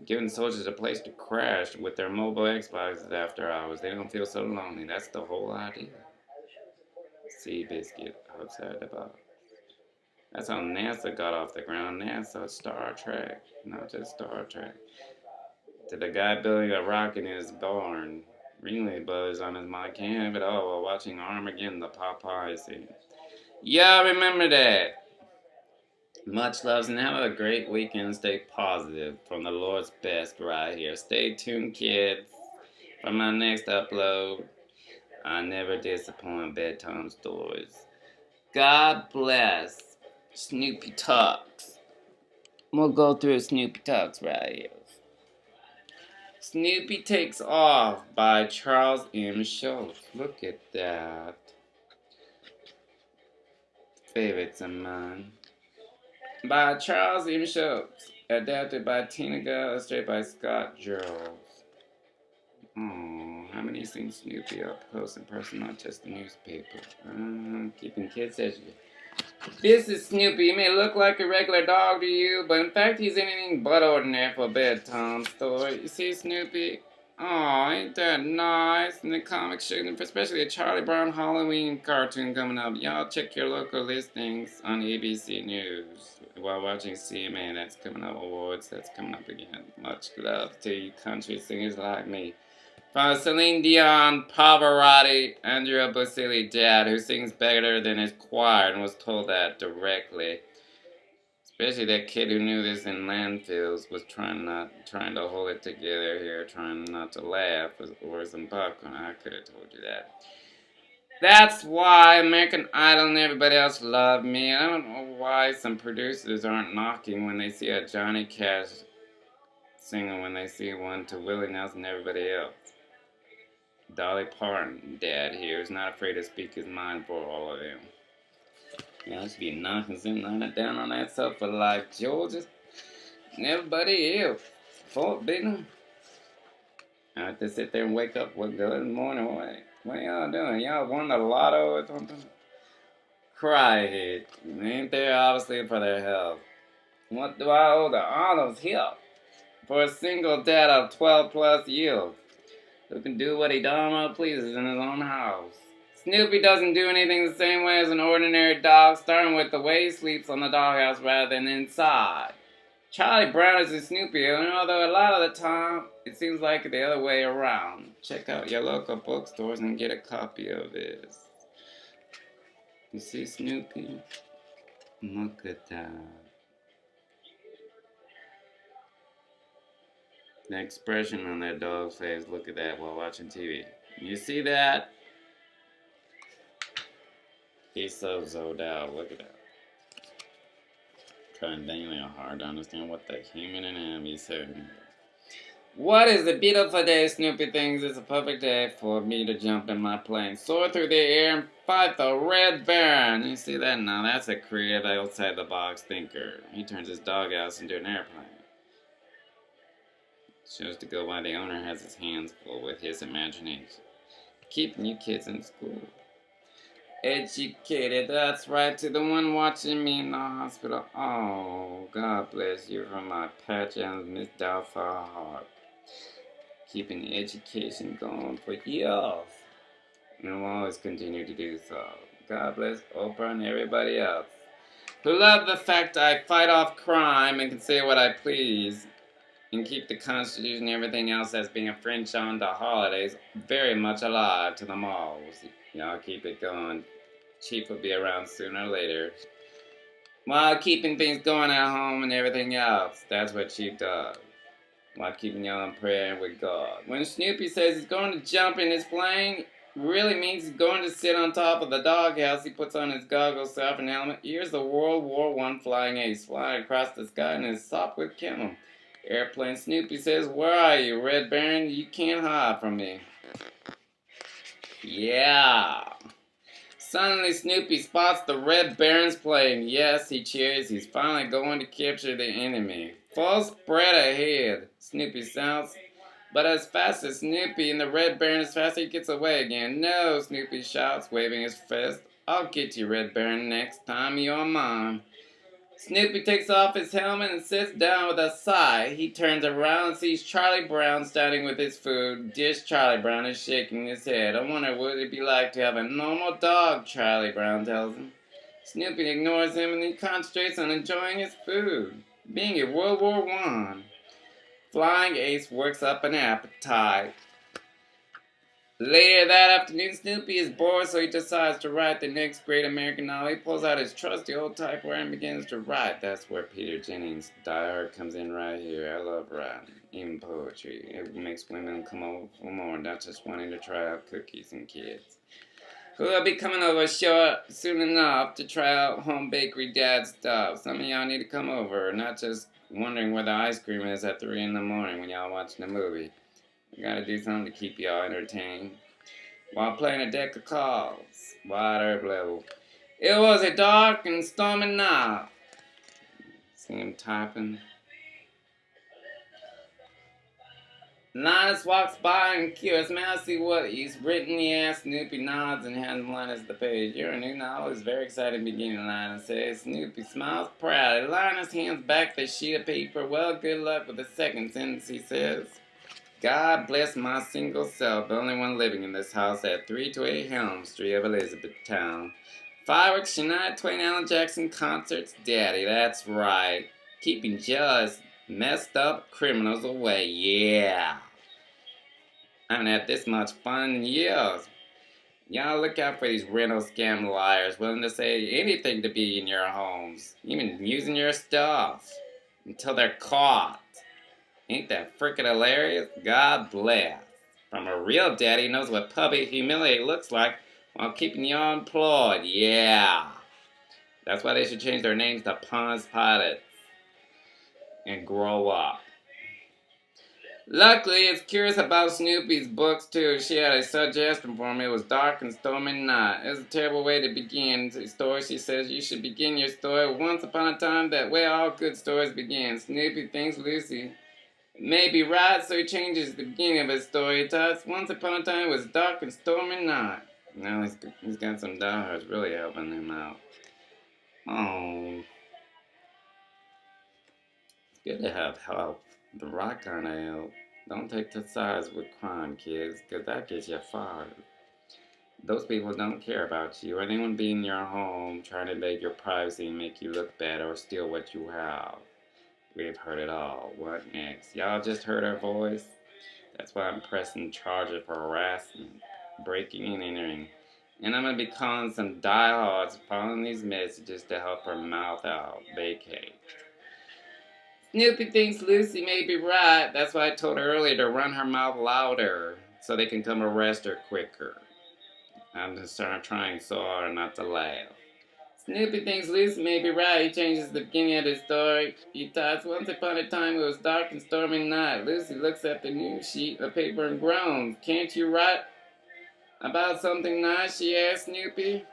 Giving soldiers a place to crash with their mobile Xboxes after hours. They don't feel so lonely. That's the whole idea. Seabiscuit outside the box. That's how NASA got off the ground. NASA, Star Trek, not just Star Trek. To the guy building a rock in his barn. Ringling Brothers on his mind. Can't have it all while watching Armageddon, the Popeye scene. Yeah, remember that. Much love and have a great weekend. Stay positive from the Lord's best right here. Stay tuned, kids, for my next upload. I never disappoint bedtime stories. God bless. Snoopy Talks. We'll go through Snoopy Talks right here. Snoopy Takes Off by Charles M. Schultz. Look at that. Favorites of mine. By Charles M. Schultz. Adapted by Tina Gale. Illustrated by Scott Gerald. Oh, how many seen Snoopy up close and personal, not just the newspaper? Keeping kids educated. This is Snoopy. He may look like a regular dog to you, but in fact he's anything but ordinary for a bedtime story. You see Snoopy? Aw, ain't that nice? And the comic show, especially a Charlie Brown Halloween cartoon coming up. Y'all check your local listings on ABC News while watching CMA. That's coming up. Awards, that's coming up again. Much love to you country singers like me. From Celine Dion, Pavarotti, Andrea Bocelli dad, who sings better than his choir and was told that directly. Especially that kid who knew this in landfills was trying to hold it together here, trying not to laugh or some popcorn. I could have told you that. That's why American Idol and everybody else love me. I don't know why some producers aren't knocking when they see a Johnny Cash singer when they see one to Willie Nelson and everybody else. Dolly Parton, dad here, is not afraid to speak his mind for all of them. Yeah, I should be knocking something down on that sofa like Georgia and everybody else. Fort Benton. I have to sit there and wake up with good in the morning. What are y'all doing? Y'all won the lotto or something? Cry it. Ain't there obviously for their health. What do I owe to Arnold's help? For a single dad of 12 plus years, who can do what he darn well pleases in his own house. Snoopy doesn't do anything the same way as an ordinary dog, starting with the way he sleeps on the doghouse rather than inside. Charlie Brown is a Snoopy, although a lot of the time it seems like the other way around. Check out your local bookstores and get a copy of this. You see Snoopy? Look at that. The expression on that dog's face, look at that while watching TV. You see that? He's so zoned out, look at that. Trying daily hard to understand what the human in him is saying. What is a beautiful day, Snoopy thinks it's a perfect day for me to jump in my plane, soar through the air, and fight the Red Baron. You see that now? That's a creative, outside-the-box thinker. He turns his doghouse into an airplane. Shows to go why the owner has his hands full with his imagination. Keeping you kids in school. Educated, that's right, to the one watching me in the hospital. Oh, God bless you from my patch and Miss Doubtful heart. Keeping education going for years. And will always continue to do so. God bless Oprah and everybody else who love the fact I fight off crime and can say what I please and keep the Constitution and everything else that's being infringed on the holidays very much alive to the malls. Y'all keep it going. Chief will be around sooner or later. While keeping things going at home and everything else. That's what Chief does. While keeping y'all in prayer with God. When Snoopy says he's going to jump in his plane, really means he's going to sit on top of the doghouse. He puts on his goggles, scarf, and helmet. Here's the World War I flying ace flying across the sky and is sopped with chemo. Airplane Snoopy says, "Where are you, Red Baron? You can't hide from me." Yeah. Suddenly Snoopy spots the Red Baron's plane. Yes, he cheers. He's finally going to capture the enemy. Full spread ahead, Snoopy shouts. But as fast as Snoopy and the Red Baron, as fast as he gets away again. "No," Snoopy shouts, waving his fist. "I'll get you, Red Baron, next time you're mine." Snoopy takes off his helmet and sits down with a sigh. He turns around and sees Charlie Brown standing with his food dish. Charlie Brown is shaking his head. "I wonder what it'd be like to have a normal dog," Charlie Brown tells him. Snoopy ignores him and he concentrates on enjoying his food. Being in World War I, flying ace works up an appetite. Later that afternoon, Snoopy is bored, so he decides to write the next great American novel. He pulls out his trusty old typewriter and begins to write. That's where Peter Jennings' diary comes in right here. I love writing, even poetry. It makes women come over for more, not just wanting to try out cookies and kids. Who will be coming over soon enough to try out home bakery dad stuff. Some of y'all need to come over, not just wondering where the ice cream is at 3 in the morning when y'all watching a movie. We gotta do something to keep y'all entertained while playing a deck of cards. White or blue. It was a dark and stormy night. See him typing. Linus walks by and curious. "May I see what he's written?" he asks. Snoopy nods and hands Linus the page. "Your new novel is very exciting beginning," Linus says. Snoopy smiles proudly. Linus hands back the sheet of paper. "Well, good luck with the second sentence," he says. "God bless my single self, the only one living in this house at 328 Helm Street of Elizabethtown. Fireworks tonight, Twain Allen Jackson concerts, Daddy, that's right. Keeping just messed up criminals away, yeah. I haven't had this much fun in years. Y'all look out for these rental scam liars willing to say anything to be in your homes, even using your stuff, until they're caught. Ain't that frickin' hilarious? God bless. From a real daddy knows what public humility looks like while keeping you employed. Yeah. That's why they should change their names to Ponce Pilots and grow up. Luckily, it's curious about Snoopy's books, too. She had a suggestion for me. It was dark and stormy night. It was a terrible way to begin the story. She says you should begin your story once upon a time. That way all good stories begin. Snoopy thinks Lucy may be right, so he changes the beginning of his story. He talks, "Once upon a time it was dark and stormy night." Now he's got some diehards really helping him out. Oh. Good to have help. The right kind of help. Don't take the sides with crime, kids, 'cause that gets you fired. Those people don't care about you, or they won't be in your home trying to invade your privacy and make you look bad or steal what you have. We've heard it all. What next? Y'all just heard our voice? That's why I'm pressing charges for harassment, breaking and entering. And I'm gonna be calling some diehards following these messages to help her mouth out. Vacate. Snoopy thinks Lucy may be right. That's why I told her earlier to run her mouth louder so they can come arrest her quicker. I'm just trying so hard not to laugh. Snoopy thinks Lucy may be right. He changes the beginning of his story. He types, once upon a time it was dark and stormy night. Lucy looks at the news sheet of paper and groans. Can't you write about something nice? She asks Snoopy.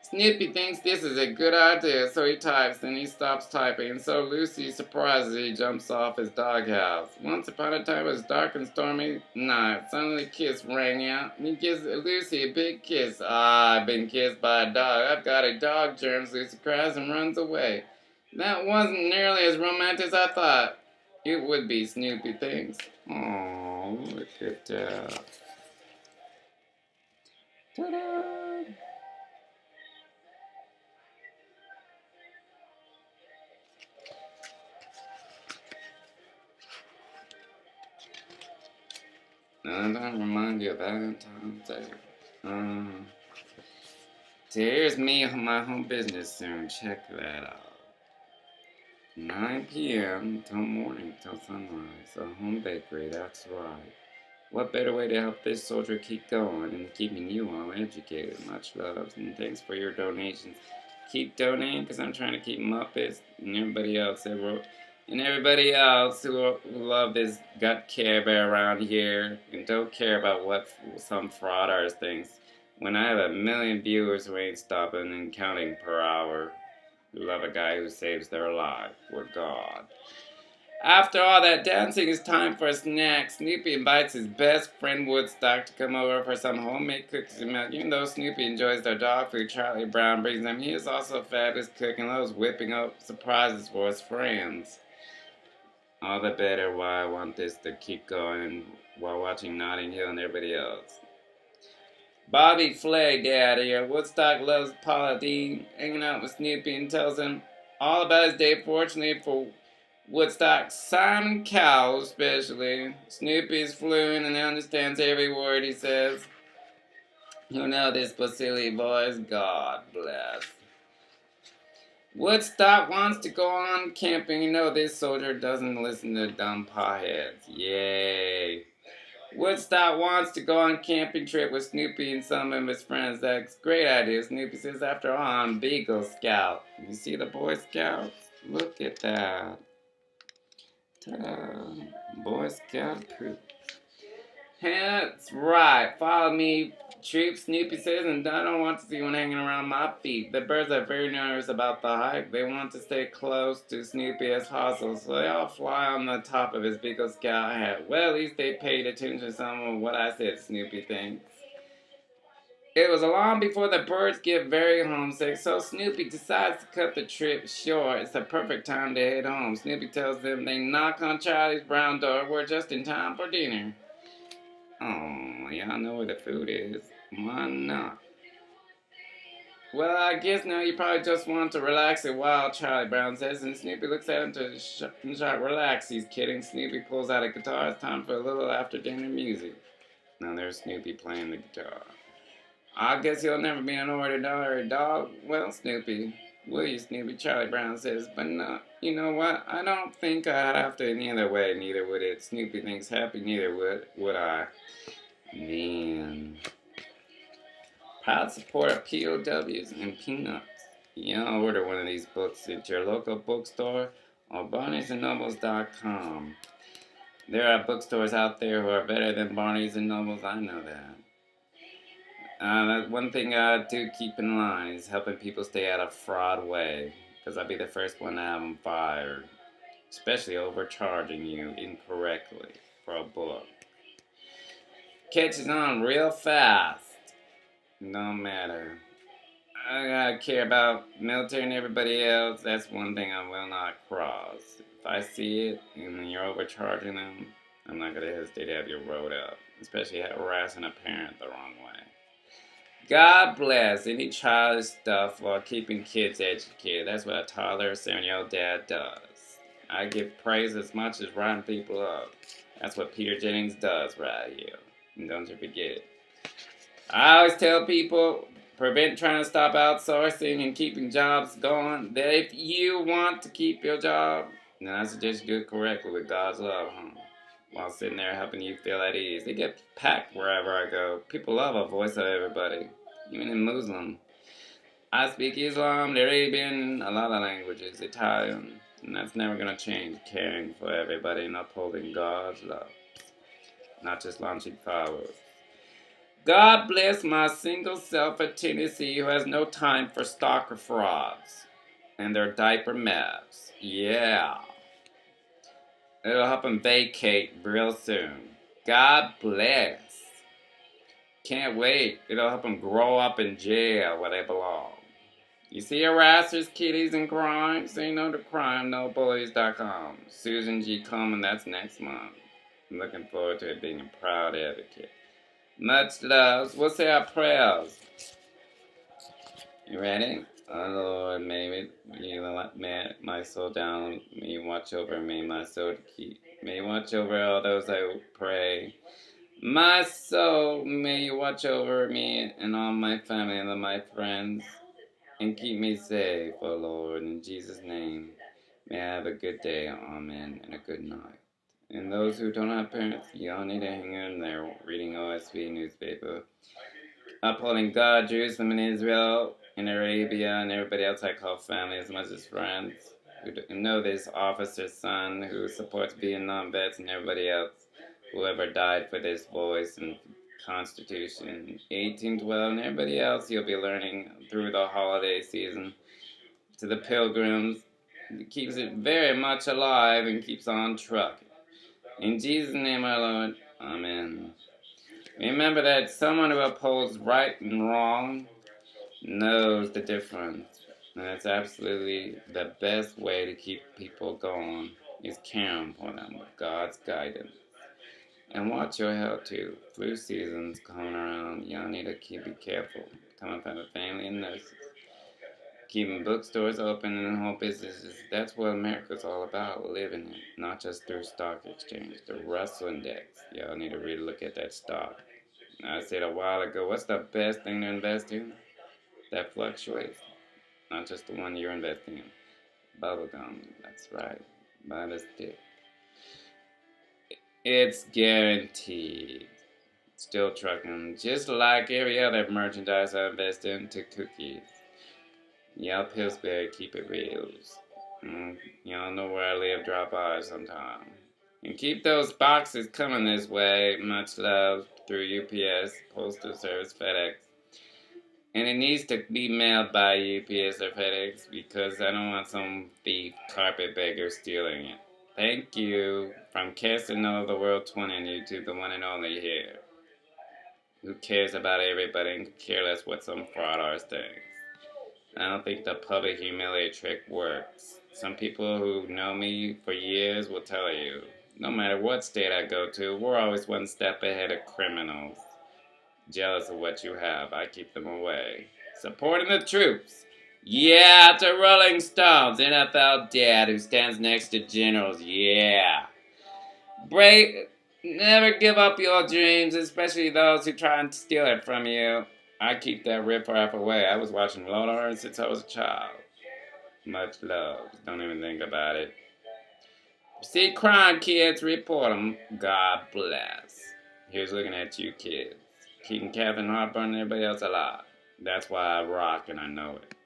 Snoopy thinks this is a good idea, so he types, then he stops typing, and so Lucy, surprised as he jumps off his doghouse. Once upon a time it was dark and stormy night. Suddenly a kiss rang out, and he gives Lucy a big kiss. Ah, I've been kissed by a dog. I've got a dog germs, Lucy cries and runs away. That wasn't nearly as romantic as I thought it would be, Snoopy thinks. Oh, look at that. Ta-da! And I remind you of Valentine's Day. So here's me on my home business soon. Check that out. 9 p.m. till morning, till sunrise. A home bakery, that's right. What better way to help this soldier keep going and keeping you all educated? Much love and thanks for your donations. Keep donating because I'm trying to keep Muppets and everybody else that wrote. And everybody else who love this gut Care Bear around here and don't care about what some frauders thinks. When I have 1,000,000 viewers who ain't stopping and counting per hour, who love a guy who saves their life for God. After all that dancing, it's time for a snack. Snoopy invites his best friend Woodstock to come over for some homemade cookies and milk. Even though Snoopy enjoys their dog food, Charlie Brown brings them. He is also a fabulous cook and loves whipping up surprises for his friends. All the better why I want this to keep going while watching Notting Hill and everybody else. Bobby Flay, Dad here. Woodstock loves Paula Dean, hanging out with Snoopy and tells him all about his day. Fortunately for Woodstock, Simon Cowell especially. Snoopy is fluent and understands every word he says. You know this silly voice, God bless. Woodstock wants to go on camping. You know this soldier doesn't listen to dumb potheads. Yay. Woodstock wants to go on a camping trip with Snoopy and some of his friends. That's a great idea. Snoopy says, after all, I'm Beagle Scout. You see the Boy Scouts? Look at that. Ta-da. Boy Scout proof. That's right. Follow me, troop, Snoopy says, and I don't want to see one hanging around my feet. The birds are very nervous about the hike. They want to stay close to Snoopy as possible, so they all fly on the top of his Beagle Scout hat. Well, at least they paid attention to some of what I said, Snoopy thinks. It was long before the birds get very homesick, so Snoopy decides to cut the trip short. It's the perfect time to head home. Snoopy tells them they knock on Charlie's brown door. We're just in time for dinner. Oh, y'all know where the food is. Why not? Well, I guess now you probably just want to relax a while, Charlie Brown says, and Snoopy looks at him to shout, relax. He's kidding. Snoopy pulls out a guitar. It's time for a little after-dinner music. Now there's Snoopy playing the guitar. I guess you'll never be an ordinary dog. Well, Snoopy, will you, Snoopy? Charlie Brown says, but no, you know what? I don't think I'd have to any other way, neither would it. Snoopy thinks happy, neither would I. Man. Proud supporter of POWs and Peanuts. Y'all order one of these books at your local bookstore or barneysandnobles.com. There are bookstores out there who are better than Barneys and Nobles, I know that. That's one thing I do keep in mind is helping people stay out of fraud way, because I'd be the first one to have them fired, especially overcharging you incorrectly for a book. Catches on real fast. No matter. I gotta care about military and everybody else. That's one thing I will not cross. If I see it and you're overcharging them, I'm not gonna hesitate to have you rolled up, especially harassing a parent the wrong way. God bless any childish stuff while keeping kids educated. That's what a toddler 7-year-old dad does. I give praise as much as writing people up. That's what Peter Jennings does right here. And don't you forget it. I always tell people, prevent trying to stop outsourcing and keeping jobs going. That if you want to keep your job, then I suggest you do it correctly with God's love, while sitting there helping you feel at ease. They get packed wherever I go. People love a voice of everybody, even in Muslim. I speak Islam, the Arabian, a lot of languages, Italian, and that's never going to change. Caring for everybody and upholding God's love, not just launching fireworks. God bless my single self at Tennessee who has no time for stalker frauds and their diaper maps. Yeah. It'll help him vacate real soon. God bless. Can't wait. It'll help them grow up in jail where they belong. You see harassers, kiddies, and crime? Say no to crime, nobullies.com. Susan G. Komen, that's next month. I'm looking forward to it being a proud advocate. Much love. We'll say our prayers. You ready? Oh Lord, may you let my soul down. May you watch over me, my soul to keep. May you watch over all those I pray. My soul, may you watch over me and all my family and my friends. And keep me safe, oh Lord, in Jesus' name. May I have a good day, amen, and a good night. And those who don't have parents, y'all need to hang in there reading OSV newspaper. Upholding God, Jerusalem, and Israel, and Arabia, and everybody else I call family as much as friends. Who know this officer's son who supports Vietnam vets and everybody else. Whoever died for this voice and Constitution, 1812, and everybody else you'll be learning through the holiday season. To the pilgrims, it keeps it very much alive and keeps on trucking. In Jesus' name, our Lord, amen. Remember that someone who upholds right and wrong knows the difference. And it's absolutely the best way to keep people going is caring for them with God's guidance. And watch your health too. Flu season's coming around. Y'all need to be careful. Coming from a family and nurses. Keeping bookstores open and whole businesses. That's what America's all about. Living it. Not just through stock exchange. The Russell Index. Y'all need to really look at that stock. I said a while ago, what's the best thing to invest in? That fluctuates. Not just the one you're investing in. Bubblegum. That's right. Buy the stick. It's guaranteed. Still trucking, just like every other merchandise I invest into cookies. Y'all Pillsbury, keep it real. Y'all know where I live, drop by sometime. And keep those boxes coming this way. Much love through UPS, Postal Service, FedEx. And it needs to be mailed by UPS or FedEx because I don't want some thief carpetbagger stealing it. Thank you. From Casanova the World 20 on YouTube, the one and only here. Who cares about everybody and care less what some fraudars think. I don't think the public humiliate trick works. Some people who know me for years will tell you, no matter what state I go to, we're always one step ahead of criminals. Jealous of what you have, I keep them away. Supporting the troops. Yeah, to Rolling Stones, NFL dad who stands next to generals, yeah. Never give up your dreams, especially those who try and steal it from you. I keep that riffraff away. I was watching Law & Order since I was a child. Much love. Don't even think about it. See crime, kids, report them. God bless. Here's looking at you kids. Keeping Catherine Harburn and everybody else alive. That's why I rock and I know it.